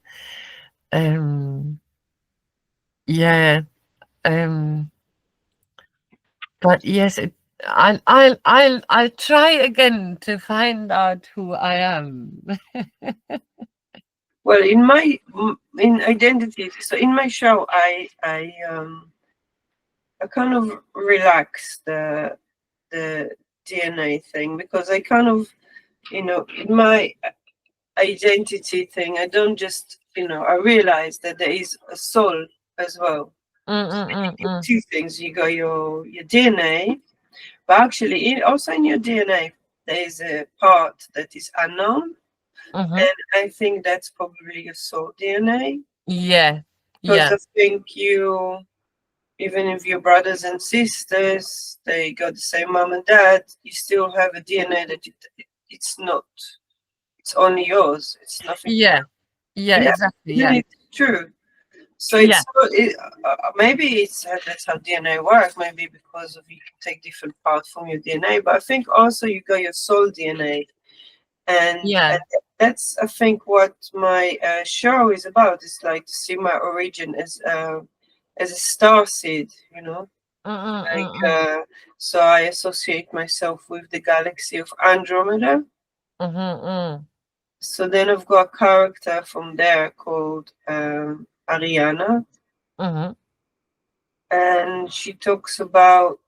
Um, yeah. Um, but yes, I'll try again to find out who I am. Well, in identity, so in my show, I kind of relax the DNA thing because I kind of, in my identity thing, I don't just, I realize that there is a soul as well. Mm. Two things: you got your DNA, but actually, also in your DNA, there is a part that is unknown, Mhm. and I think that's probably your soul DNA. Yeah. Because Yeah. I think even if your brothers and sisters, they got the same mom and dad, you still have a DNA that it's not, it's only yours. It's nothing. Yeah. Yeah, Yeah, exactly. isn't Yeah. it true? So Yeah. maybe that's how DNA works. Maybe because of you can take different parts from your DNA, but I think also you got your soul DNA, and Yeah. that's I think what my show is about. It's like to see my origin as a star seed, like Mm. so I associate myself with the galaxy of Andromeda. Mm. So then I've got a character from there called Ariana, Mhm. and she talks about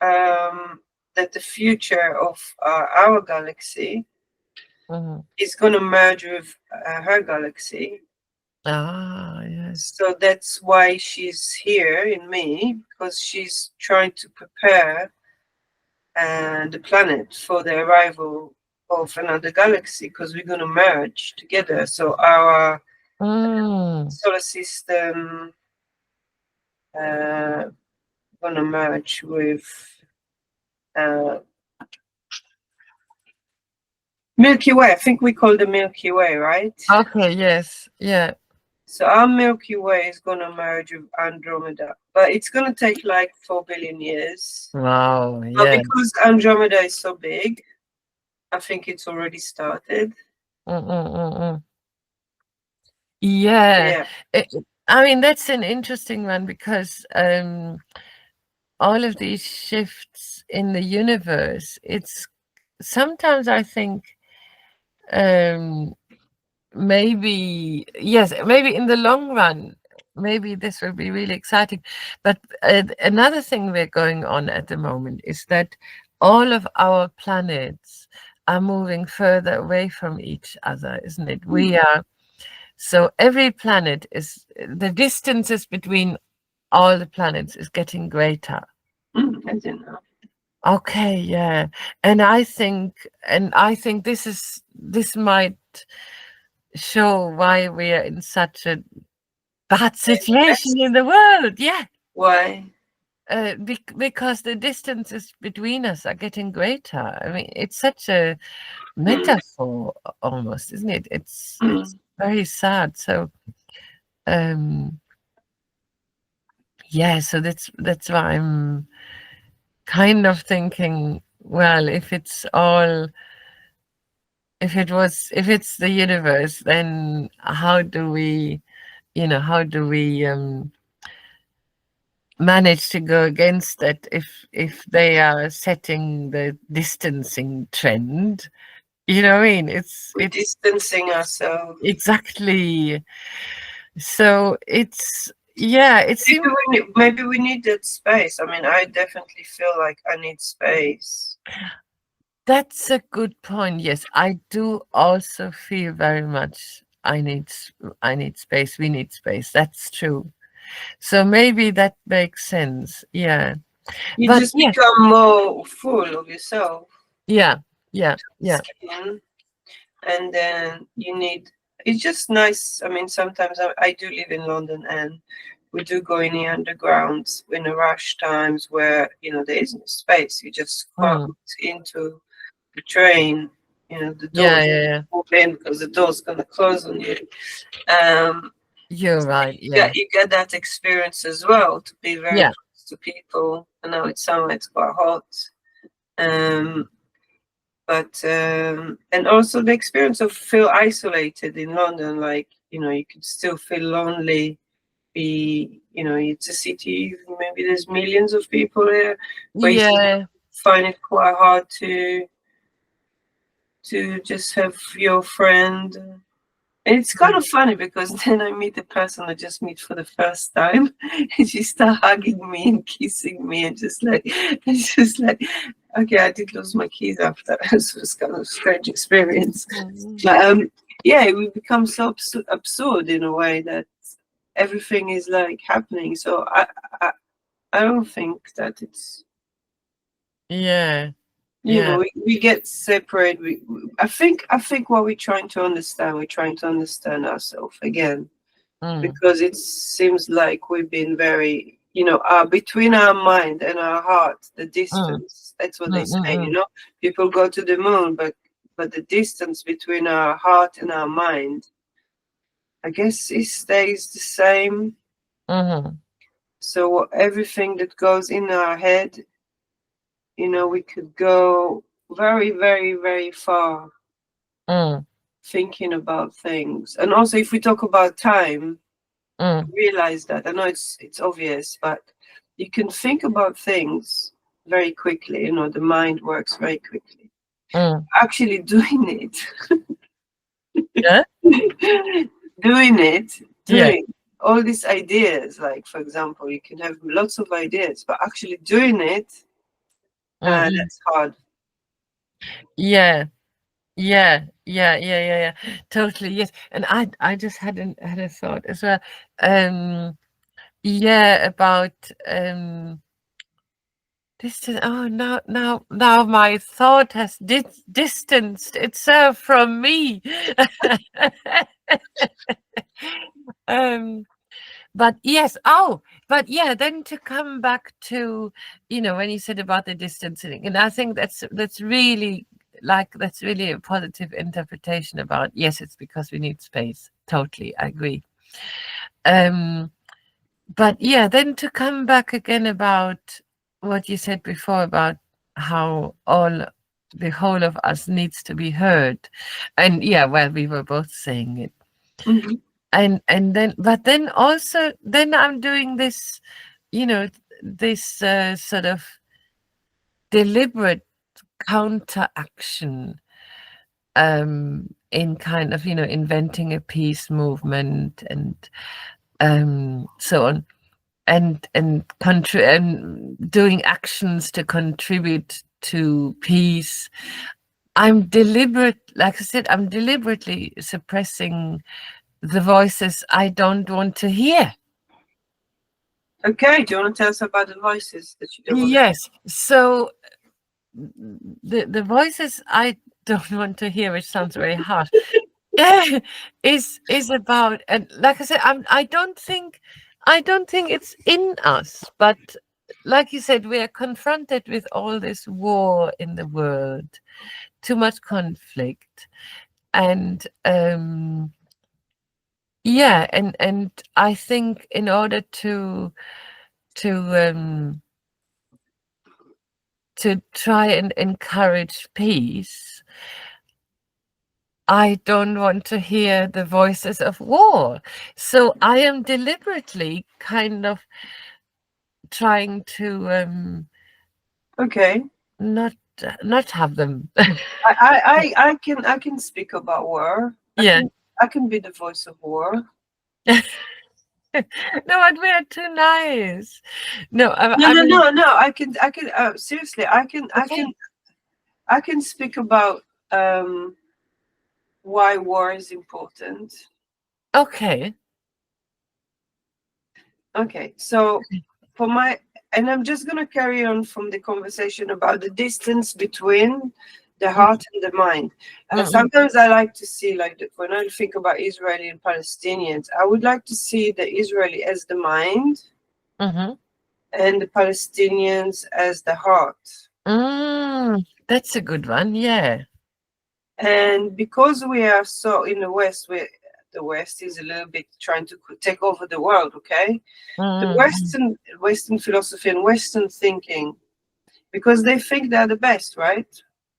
that the future of our galaxy Mhm. is going to merge with her galaxy. Ah, yes. So that's why she's here in me, because she's trying to prepare the planet for the arrival of another galaxy, because we're going to merge together. So our Mm. solar system uh, going to merge with uh, Milky Way. I think we call the Milky Way, right? Okay, yes. Yeah. So our Milky Way is going to merge with Andromeda, but it's going to take like 4 billion years. Wow, But yeah. because Andromeda is so big, I think it's already started. Mm. Yeah. Yeah. It, I mean, that's an interesting one because all of these shifts in the universe, it's sometimes I think um maybe yes, maybe in the long run, maybe this will be really exciting. But another thing we're going on at the moment is that all of our planets are moving further away from each other, isn't it? Mm, We are so every planet is the distances between all the planets is getting greater. I didn't know. Okay, yeah. And I think this might show why we are in such a bad Yes. situation in the world. Yeah. Why? Because the distances between us are getting greater. I mean, it's such a Mm, metaphor almost, isn't it? It's mm. very sad. So um yeah, so that's why I'm kind of thinking, well, if it's the universe, then how do we manage to go against that if they are setting the distancing trend? You know what I mean? We're It's distancing ourselves. exactly. So it's yeah, it Maybe seems we need that space. I mean, I definitely feel like I need space. that's a good point. Yes, I do also feel very much I need space. We need space. That's true. So maybe that makes sense. Yeah. You But just yeah, become more full of yourself, yeah, yeah, yeah. skin, and then you need. It's just nice. I mean, sometimes I do live in London, and we do go in the undergrounds in the rush times where, you know, there isn't space. You just can't Mm. get into the train. You know, the Yeah, doors yeah, yeah. move in because the door's gonna close on you. Um, You're right. you Yeah. get that experience as well, to be very Yeah. close to people. I know it's summer, it's quite hot. Um, but and also the experience of feel isolated in London, like, you know, you could still feel lonely. Be, you know, it's a city, maybe there's millions of people there, but you still Yeah. find it quite hard to just have your friend. And it's kind of funny because then I meet a person I just meet for the first time, and she start hugging me and kissing me, and just like, it's just like, okay, I did lose my keys after. So it's kind of strange experience. Mm. But yeah, we become so absurd in a way that everything is like happening. So I, I don't think that it's, Yeah. you know, Yeah. we get separate. I think what we're trying to understand ourselves again, Mm. because it seems like we've been very, you know, between our mind and our heart, the Mm. distance. That's what they Mm. say. You Mm. know, people go to the moon, but the distance between our heart and our mind, I guess, it stays the same. Mm. So everything that goes in our head, you know, we could go very, very, very far Mm. thinking about things. And also, if we talk about time, Mm. realize that. I know it's obvious, but you can think about things very quickly. You know, the mind works very quickly. Mm. Actually, doing Yeah. it, doing it, Yeah. doing all these ideas. Like, for example, you can have lots of ideas, but actually doing it, Mm. that's hard. Yeah. Yeah, yeah, yeah, yeah, yeah. Totally, yes. And I just had a thought as well. Um, yeah, about distance. Oh, now my thought has distanced itself from me. um, but yes. Oh, but yeah. Then to come back to, when you said about the distancing, and I think that's really that's really a positive interpretation about, yes, it's because we need space. Totally, I agree. Um, but yeah, then to come back again about what you said before about how the whole of us needs to be heard, and yeah, well, we were both saying it, Mhm. and then, but then also, then I'm doing this, this sort of deliberate counteraction, in kind of, inventing a peace movement and so on, and doing actions to contribute to peace. Like I said, I'm deliberately suppressing the voices I don't want to hear. Okay, do you want to tell us about the voices that you don't want to? Yes. So the voices I don't want to hear, which sounds very harsh, is about, and like I said, I don't think it's in us, but like you said, we are confronted with all this war in the world, too much conflict, and yeah, and I think in order to to try and encourage peace, I don't want to hear the voices of war. So I am deliberately kind of trying to Okay, not not have them. I can speak about war. I Yeah. can I can be the voice of war. No, but we're too nice. No, No, I no, mean, no, no. I can. Seriously, okay, I can speak about um why war is important. okay, Okay, so for my, and I'm just gonna carry on from the conversation about the distance between the heart and the mind. Mm-mm. Sometimes I like to see, like, when I think about Israeli and Palestinians, I would like to see the Israeli as the mind Mm-hmm. and the Palestinians as the heart. That's a good one. Yeah. And because we are so in the West, the West is a little bit trying to take over the world, okay? The Mm-mm. Western philosophy and Western thinking, because they think they're the best, right?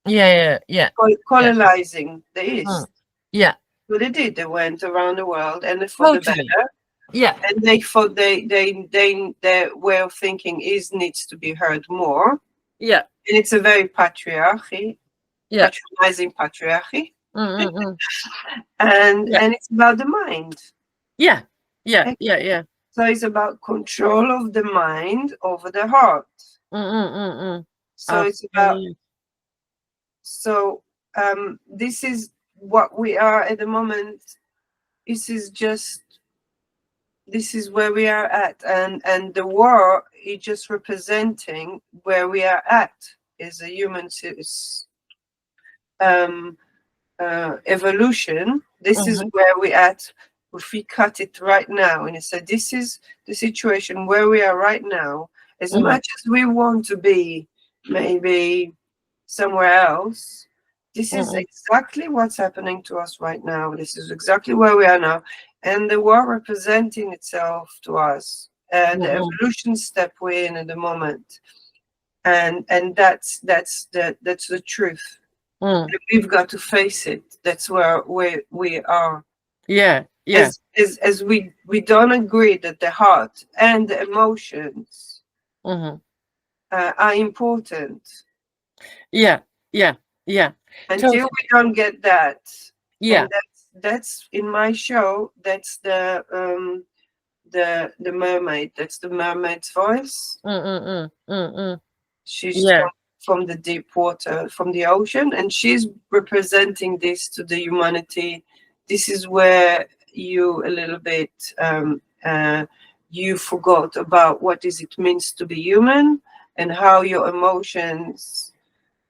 Yeah, yeah, yeah, yeah. Colonizing the Mm. East. Yeah, So they did. They went around the world and they for the totally. better. Yeah, And they thought their way of thinking needs to be heard more. yeah, And it's a very yeah. patronizing patriarchy. Mm-mm. Yeah, And it's about the mind. yeah, yeah, Okay? yeah, yeah. So it's about control of the mind over the heart. Mm-mm. So it's about Absolutely. so this is what we are at the moment. This is just this is where we are at, and the war is just representing where we are at as a human um, evolution. This is Mm-hmm. where we at. If we cut it right now and say this is the situation where we are right now, as Mm-hmm. much as we want to be maybe somewhere else, this is Mm-mm. exactly what's happening to us right now. This is exactly where we are now, and the war representing itself to us, and the Mm-mm. evolution step we're in at the moment, and that's the truth. Mm. And we've got to face it. That's where we are. Yeah, yeah. As we don't agree that the heart and the emotions Mm-hmm. are important. Yeah, yeah, yeah. Until Totally. we don't get that, Yeah. and that's in my show. That's the mermaid. That's the mermaid's voice. Mm. She's Yeah. from the deep water, from the ocean, and she's representing this to the humanity. This is where you a little bit you forgot about what is it means to be human and how your emotions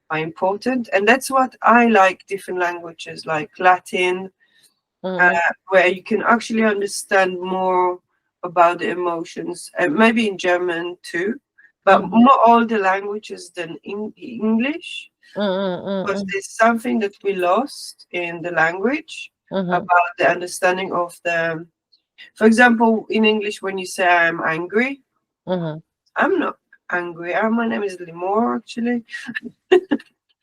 are important. And that's what I like different languages like Latin, Mm-hmm. where you can actually understand more about the emotions, and maybe in German too, but Mm-hmm. more all the languages than in English, because Mm-mm. there's something that we lost in the language Mm-hmm. about the understanding of the. For example, in English, when you say I'm angry, Mm-hmm. I'm not angry. My name is Limor, actually,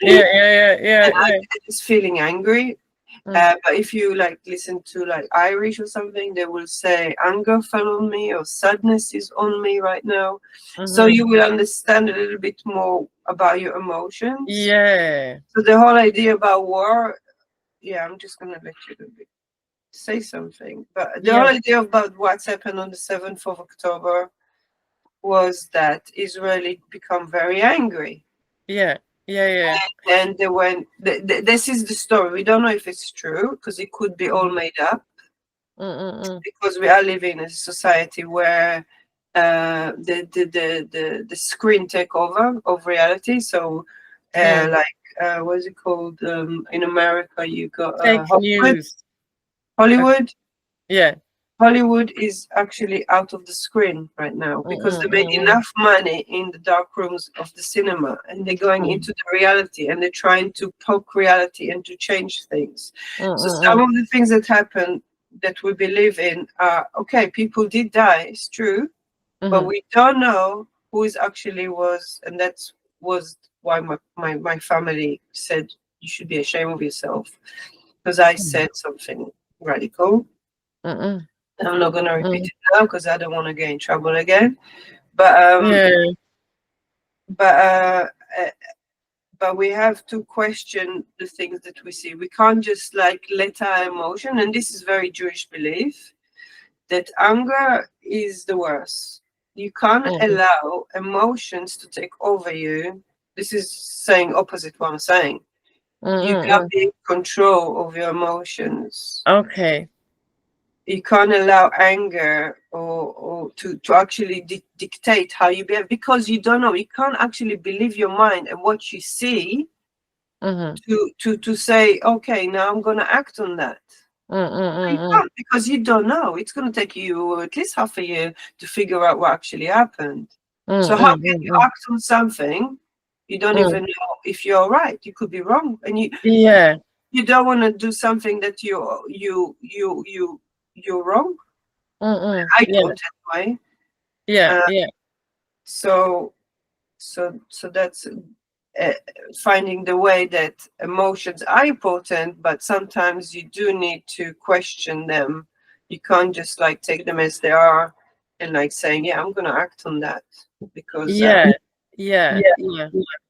Yeah, and yeah, yeah, yeah, yeah. I'm just feeling angry. Mm. But if you like listen to like Irish or something, they will say anger fell on me or sadness is on me right now. So Mm-hmm. you will understand a little bit more about your emotions. Yeah. So the whole idea about war, yeah, I'm just gonna let you a little bit say something. But the whole Yeah. idea about what's happened on the 7th of October was that Israeli become very angry. Yeah. Yeah, yeah. And they went, this is the story. We don't know if it's true because it could be all Mm-hmm. made up, Mm-mm. because we are living in a society where the screen take over of reality. So, Mm. what is it called? In America, you got Fake Hollywood. news. Uh, Hollywood. yeah. Hollywood is actually out of the screen right now because they Mm-mm. made Mm-mm. enough money in the dark rooms of the cinema, and they're going Mm-mm. into the reality and they're trying to poke reality and to change things. So some Mm-mm. of the things that happen that we believe in are okay, people did die, it's true, but Mm-hmm. we don't know who is actually was, and that's was why my family said you should be ashamed of yourself, because I said something radical. Mm-mm. I'm not going to repeat Mm. it now because I don't want to get in trouble again. But Yeah. but uh, uh, but we have to question the things that we see. We can't just like let our emotion, and this is very Jewish belief, that anger is the worst. You can't Mm-mm. allow emotions to take over you. This is saying opposite what I'm saying. You got to Mm-mm. be in control of your emotions. Okay. You can't allow anger or to actually dictate how you behave, because you don't know. You can't actually believe your mind and what you see Mm-hmm. to say, okay, now I'm going to act on that. You Mm-hmm. can't, because you don't know. It's going to take you at least half a year to figure out what actually happened. So how can you Mm-hmm. act on something you don't Mm. even know if you're right? You could be wrong, and Yeah. you don't want to do something that you're wrong. Mm-hmm. I Yeah. don't anyway. Yeah. Uh, Yeah. so so that's finding the way that emotions are important, but sometimes you do need to question them. You can't just like take them as they are and like saying, yeah, I'm gonna act on that because Yeah. Yeah. yeah. Yeah.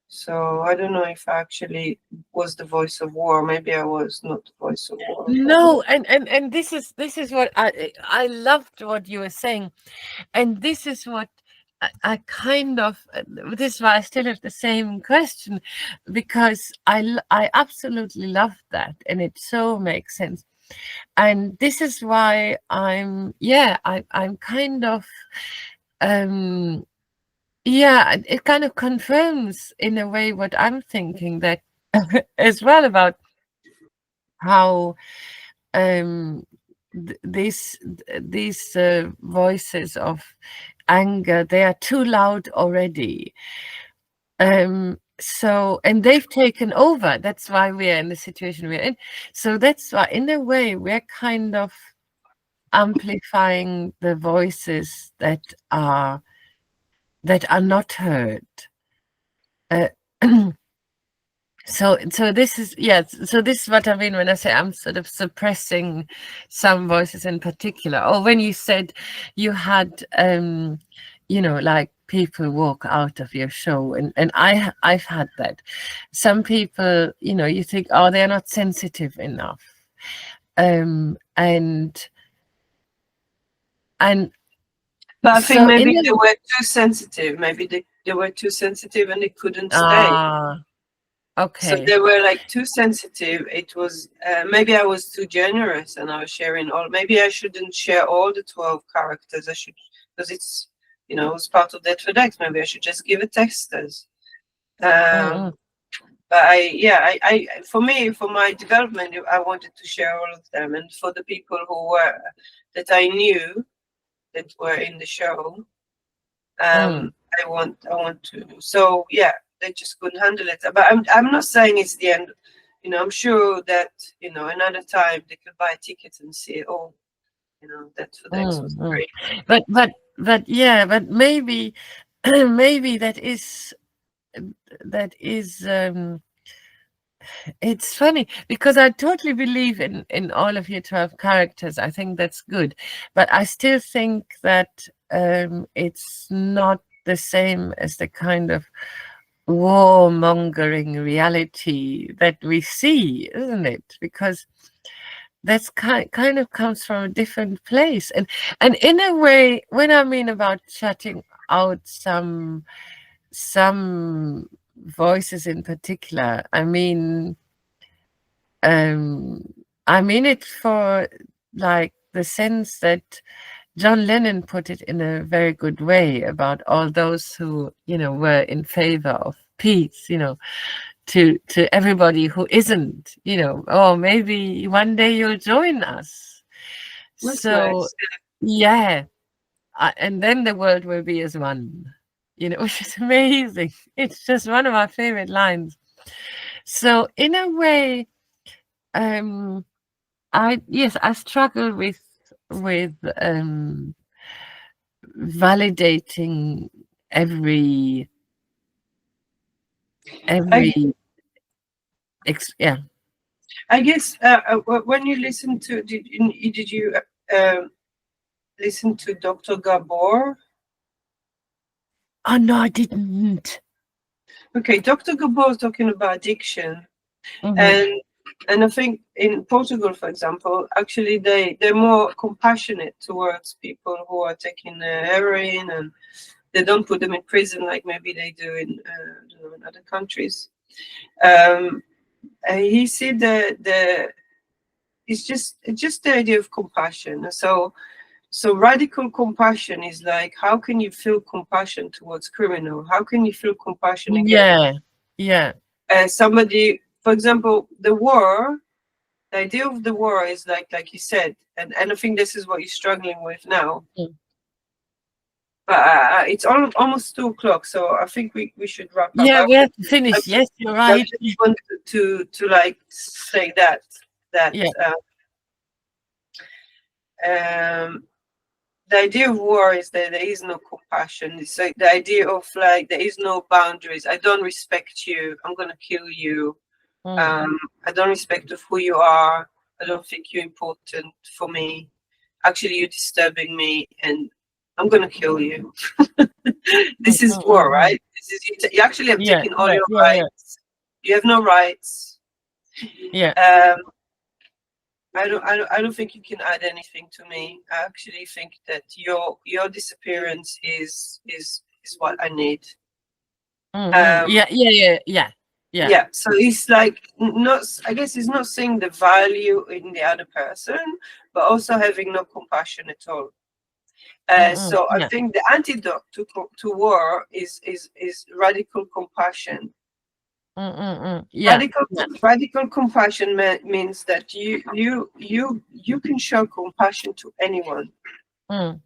So I don't know if I actually was the voice of war. Maybe I was not the voice of war, but No, and this is what I loved what you were saying, and this is what I kind of this is why I still have the same question, because I absolutely love that, and it so makes sense, and this is why I'm kind of um yeah, it kind of confirms in a way what I'm thinking, that as well, about how these voices of anger, they are too loud already, so, and they've taken over. That's why we're in the situation we're in. So that's why in a way we're kind of amplifying the voices that are not heard. uh, so this is, yes, so this is what I mean when I say I'm sort of suppressing some voices in particular. Or when you said you had like people walk out of your show, and I've had that. Some people, you think, oh, they're not sensitive enough, and I think so in maybe they a were too sensitive. Maybe they were too sensitive and they couldn't stay. So okay. they were like too sensitive. It was maybe I was too generous and I was sharing all. Maybe I shouldn't share all the 12 characters. I should, because it's it's part of that FedEx. Maybe I should just give it texters. Mm, But for me, for my development, I wanted to share all of them, and for the people who were that I knew that were in the show, mm, I want to. So yeah, they just couldn't handle it. But I'm not saying it's the end. I'm sure that another time they could buy a ticket and see. Oh, that FedEx mm, was mm. great. But yeah, but maybe maybe that is it's funny, because I totally believe in all of your 12 characters. I think that's good, but I still think that it's not the same as the kind of warmongering reality that we see, isn't it? Because that's kind of comes from a different place, and in a way, when I mean about shutting out some voices in particular, um, I mean it for, like, the sense that John Lennon put it in a very good way about all those who, were in favor of peace, to everybody who isn't, oh, maybe one day you'll join us. That's So, nice. yeah, and then the world will be as one, which is amazing. It's just one of my favorite lines. So, in a way, um, I struggle with validating every I every yeah. I guess when you listen to did you listen to Dr. Gabor? Oh no, I didn't. Okay, Dr. Gabor is talking about addiction, Mm-hmm. and I think in Portugal, for example, actually they're more compassionate towards people who are taking heroin, and they don't put them in prison like maybe they do in I don't know, in other countries. Um, and he said the it's just the idea of compassion. So radical compassion is like, how can you feel compassion towards criminal? How can you feel compassion against Yeah, yeah. somebody for example, the idea of the war is like you said, and I think this is what you're struggling with now. Mm. But it's almost 2 o'clock, so I think we should wrap up. Yeah, we have to I finish. Yes, you're I right. just want to like say that Yeah. um, the idea of war is that there is no compassion. It's like the idea of like there is no boundaries. I don't respect you. I'm gonna kill you. Mm. I don't respect of who you are. I don't think you're important for me. Actually, you're disturbing me, and I'm gonna kill you. Mm, This is mm, war, mm, mm. right? This is you actually have Yeah, taken all yeah, your yeah, yeah, rights. You have no rights. yeah. Um, I don't think you can add anything to me. I actually think that your disappearance is what I need. Mm-hmm. Um, Yeah, yeah, yeah, yeah, yeah. yeah. So it's like not. I guess he's not seeing the value in the other person, but also having no compassion at all. Mm-hmm. So I Yeah. think the antidote to war is radical compassion. Mm-hmm. Yeah, Radical yeah. radical compassion means that you can show compassion to anyone, Mm,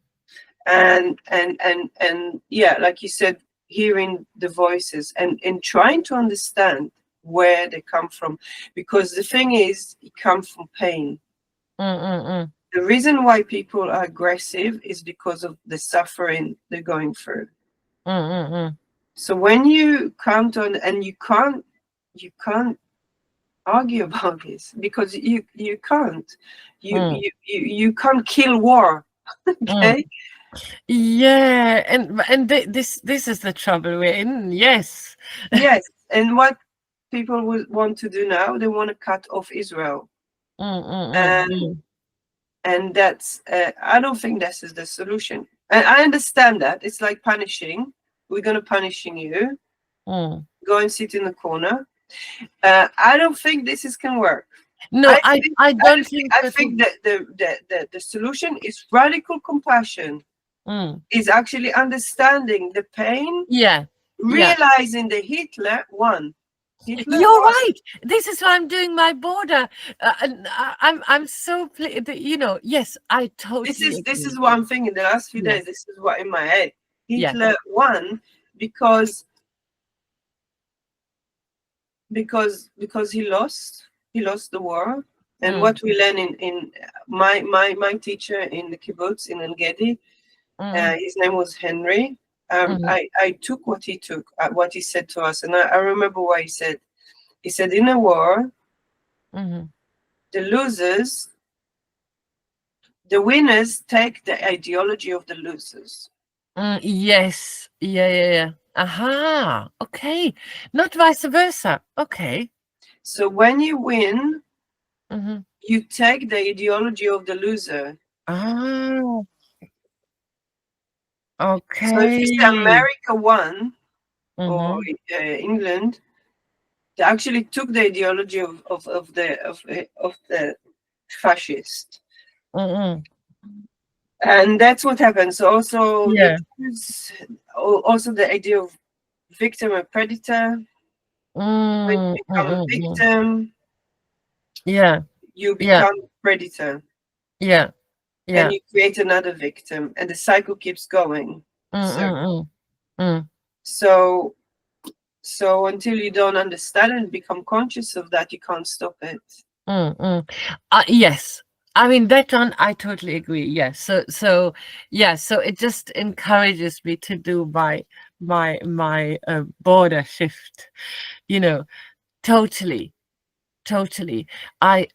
and yeah, like you said, hearing the voices and trying to understand where they come from, because the thing is, it comes from pain. mm. The reason why people are aggressive is because of the suffering they're going through. Mm. So when you come to and you can't argue about this, because you can't you Mm, you you, you can't kill war. mm. Okay. Yeah, and this is the trouble we're in. Yes. Yes, and what people would want to do now, they want to cut off Israel, and Mm. that's I don't think this is the solution. And I understand that it's like punishing. We're gonna punishing you. Mm. Go and sit in the corner. I don't think this is can work. No, I think I I don't think think I that. think that the solution is radical compassion. Mm. Is actually understanding the pain, Yeah, yeah. realizing that Hitler won. Hitler You're won. right. This is why I'm doing my border, and I'm so you know. Yes, I This totally is this agree. is what I'm thinking. The last few Yeah, days, this is what in my head. yeah. Hitler won because because he lost. He lost the war. And Mm, what we learn in my teacher in the kibbutz in En Gedi, mm, his name was Henry. mm, I took what he took, what he said to us, and I remember what he said. He said, in a war, mm. the losers, the winners take the ideology of the losers. Yes. Yeah, yeah, yeah. Aha. Okay. Not vice versa. Okay. So when you win, Mm-hmm. you take the ideology of the loser. Ah. So if you say Okay. America won or Mm-hmm. England, they actually took the ideology of the fascist, Mm-mm. and that's what happens. Also, Yeah. also the idea of victim and predator. When Mm, you become a mm. victim, Yeah. you Yeah. become predator, Yeah. and Yeah. you create another victim, and the cycle keeps going. So Mm. Mm. so so until you don't understand and become conscious of that, you can't stop it. Mm. Yes. I mean that one I totally agree. Yes. So yeah, so it just encourages me to do my border shift, you know, totally. Totally. I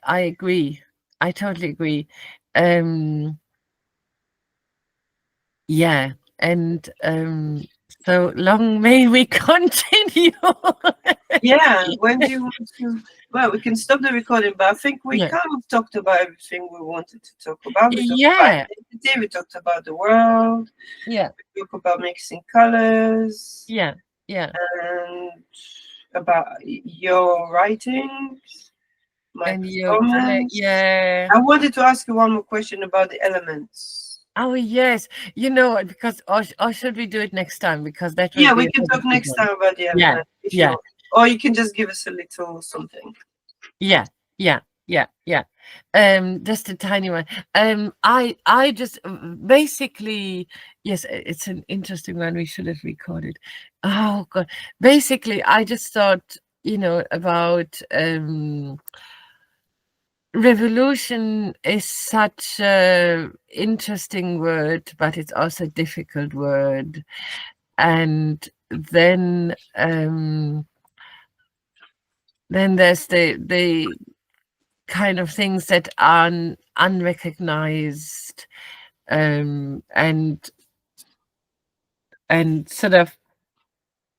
agree. I totally agree. Um yeah, and so long may we continue. Yeah, when do you want to? Well, we can stop the recording, but I think we Yeah. kind of talked about everything we wanted to talk about. We talked about Yeah. identity, we talked about the world, Yeah. we talked about mixing colors, Yeah. Yeah. and about your writings, my And your play, performance. yeah. I wanted to ask you one more question about the elements. Oh yes. You know what, because or should we do it next time? Because that will Yeah, be we a can very talk good next one. time about the Yeah. elements if you Yeah. want. Or you can just give us a little something. Yeah, yeah, yeah, yeah. Just a tiny one. I just basically, yes, it's an interesting one. We should have recorded. Oh God. Basically, I just thought, about revolution is such a interesting word, but it's also a difficult word. And then there's the kind of things that are unrecognized, and sort of,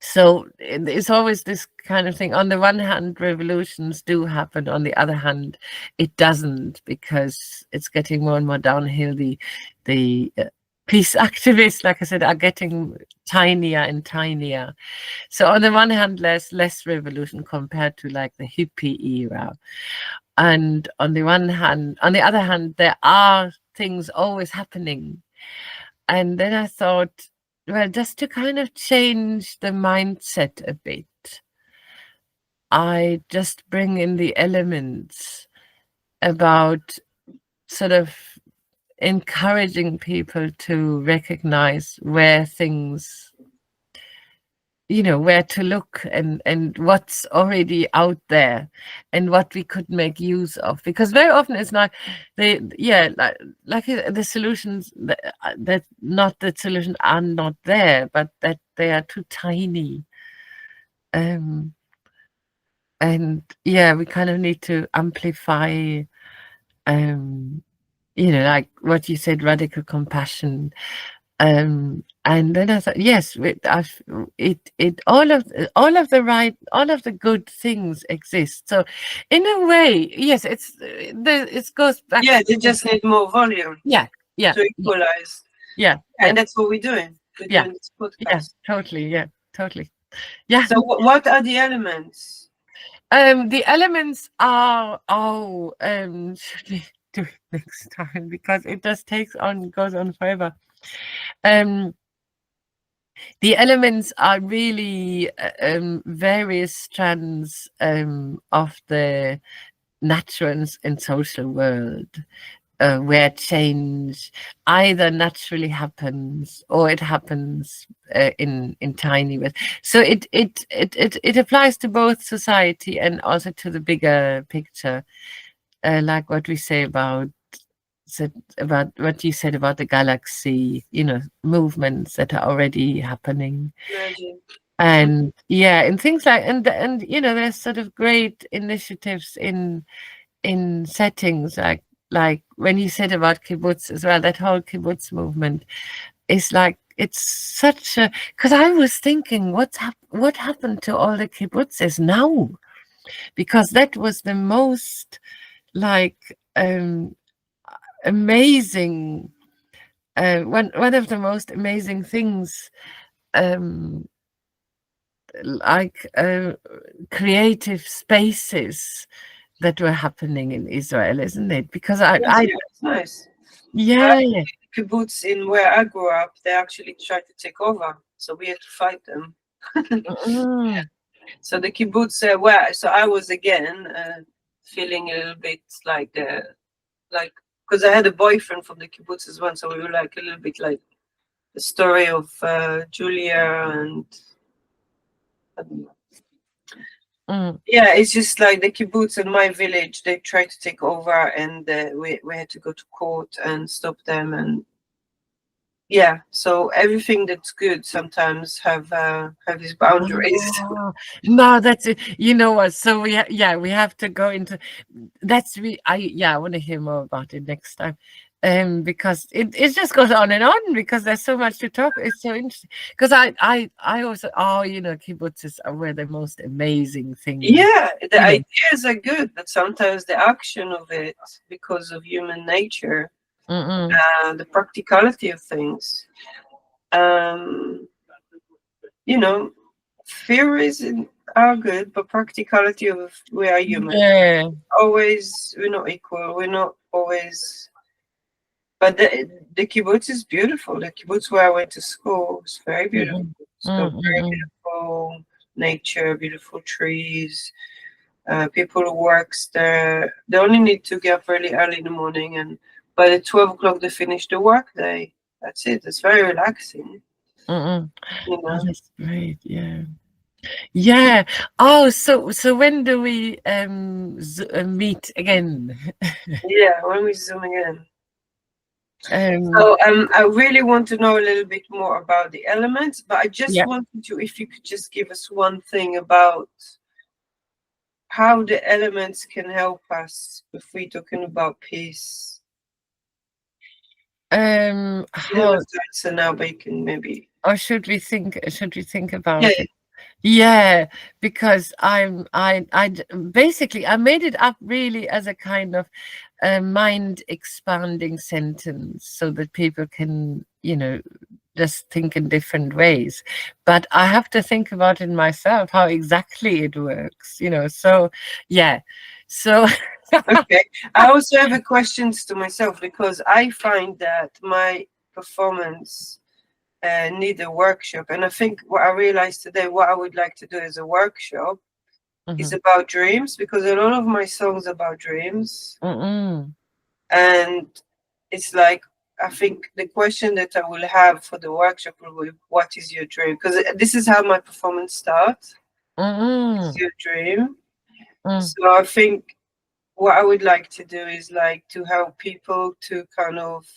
so it's always this kind of thing. On the one hand, revolutions do happen. On the other hand, it doesn't, because it's getting more and more downhill. The peace activists, like I said, are getting tinier and tinier. So on the one hand, less revolution compared to like the hippie era. And on the other hand, there are things always happening. And then I thought, well, just to kind of change the mindset a bit, I just bring in the elements about sort of encouraging people to recognize where things, where to look, and what's already out there and what we could make use of, because very often it's like the solutions that not the solutions are not there, but that they are too tiny, and we kind of need to amplify, like what you said, radical compassion. And then I thought, yes, all of the good things exist. So, in a way, yes, it goes back. Yeah, they just need more volume. Yeah, to equalize. Yeah, and that's what we're doing. We're doing this podcast. Yeah, totally. Yeah. So, what are the elements? The elements are should we do it next time, because it just goes on forever. The elements are really various strands of the natural and social world, where change either naturally happens or it happens in tiny ways. So it applies to both society and also to the bigger picture, like what we say about what you said about the galaxy, movements that are already happening. And and things like, and there's sort of great initiatives in settings like when you said about kibbutz as well, that whole kibbutz movement is like, it's such a, because I was thinking, what happened to all the kibbutzes now, because that was the most like amazing, one of the most amazing things, like creative spaces that were happening in Israel, isn't it? Because it's nice. Kibbutz in where I grew up, they actually tried to take over, so we had to fight them. So the kibbutz so I was again feeling a little bit like because I had a boyfriend from the kibbutz as well, so we were like a little bit like the story of Julia and I don't know. Yeah, it's just like the kibbutz in my village, they tried to take over, and we had to go to court and stop them, and so everything that's good sometimes have these boundaries. No, that's it. You know what? So we have to go into that's I want to hear more about it next time. Because it just goes on and on, because there's so much to talk. It's so interesting, because I also kibbutzes were the most amazing thing. Yeah, the ideas are good, but sometimes the action of it, because of human nature, the practicality of things, theories are good, but practicality of, we are human. Yeah. Always, we're not equal. We're not always. But the kibbutz is beautiful. The kibbutz where I went to school is very beautiful. So very beautiful nature, beautiful trees. People who works there, they only need to get up really early in the morning, and by the 12 o'clock they finish the work day. That's it. It's very relaxing, Mm-mm. you Oh, know. that's great. Yeah. Yeah. Oh, so when do we meet again? Yeah, when we zoom in. Um, So I really want to know a little bit more about the elements, but I just yeah. wanted to, if you could just give us one thing about how the elements can help us if we're talking about peace. You don't How have to answer now, but you can maybe. or should we think Yeah, about it? Yeah, because basically I made it up really as a kind of a mind expanding sentence so that people can, just think in different ways. But I have to think about it myself, how exactly it works, So, yeah. So, okay. I also have a questions to myself because I find that my performance need a workshop, and I think what I realized today, what I would like to do as a workshop is Mhm. about dreams, because a lot of my songs about dreams, Mm-mm. and it's like I think the question that I will have for the workshop will be, what is your dream? Because this is how my performance starts. It's Mm-mm. your dream. Mm. So I think what I would like to do is like to help people to kind of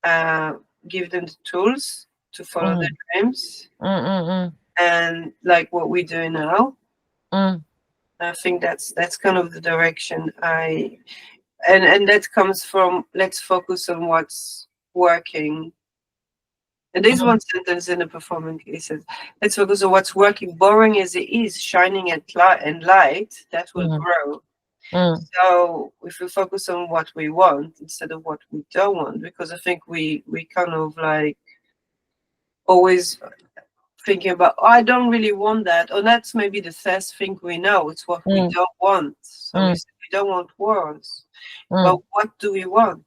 uh, give them the tools to follow their Mm. dreams, Mm-mm. and like what we do now. Mm. I think that's kind of the direction and that comes from let's focus on what's working. And there's Mm. one sentence in the performance. It says, let's focus on what's working. Boring as it is, shining at light and light, that will Mm. grow. Mm. So if we focus on what we want instead of what we don't want, because I think we kind of like always thinking about, oh, I don't really want that, or that's maybe the first thing we know. It's what we Mm. don't want. So we Mm. say we don't want wars, but Mm. what do we want?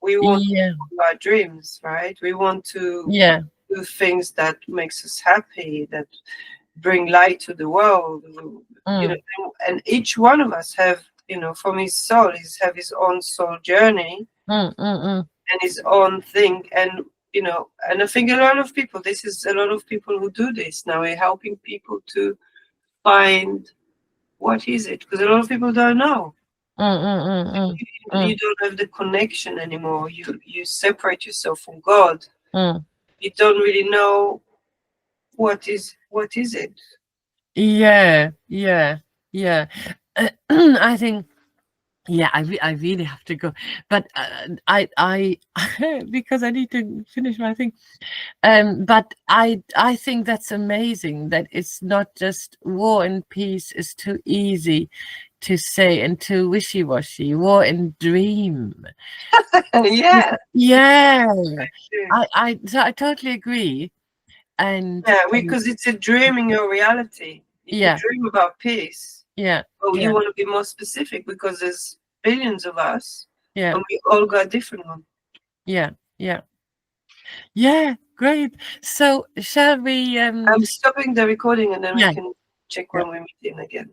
We want to Yeah. follow our dreams, right? We want to Yeah. do things that makes us happy, that bring light to the world, Mm. and each one of us have, from his soul, he's have his own soul journey Mm. Mm. and his own thing. And and I think a lot of people, this is a lot of people who do this now. We're helping people to find what is it, because a lot of people don't know. Mm. Mm. Mm. You Mm. don't have the connection anymore. You separate yourself from God. Mm. You don't really know what is it. Yeah. Yeah. Yeah. I think. Yeah, I really have to go, but I because I need to finish my thing. But I think that's amazing that it's not just war and peace is too easy to say and too wishy-washy. War and dream. Yeah. Yeah, I totally agree. And Yeah, because it's a dream in your reality. You could yeah, dream about peace. yeah, Oh, you yeah, want to be more specific because there's billions of us yeah, and we all got different ones. yeah, yeah, yeah. Great. So shall we? I'm stopping the recording and then we Yeah, can check yeah, when we meet in again.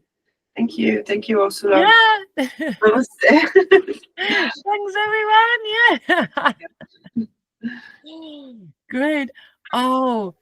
Thank you. Thank you, Ursula. yeah. Namaste. Thanks, everyone. Yeah. Great. Oh,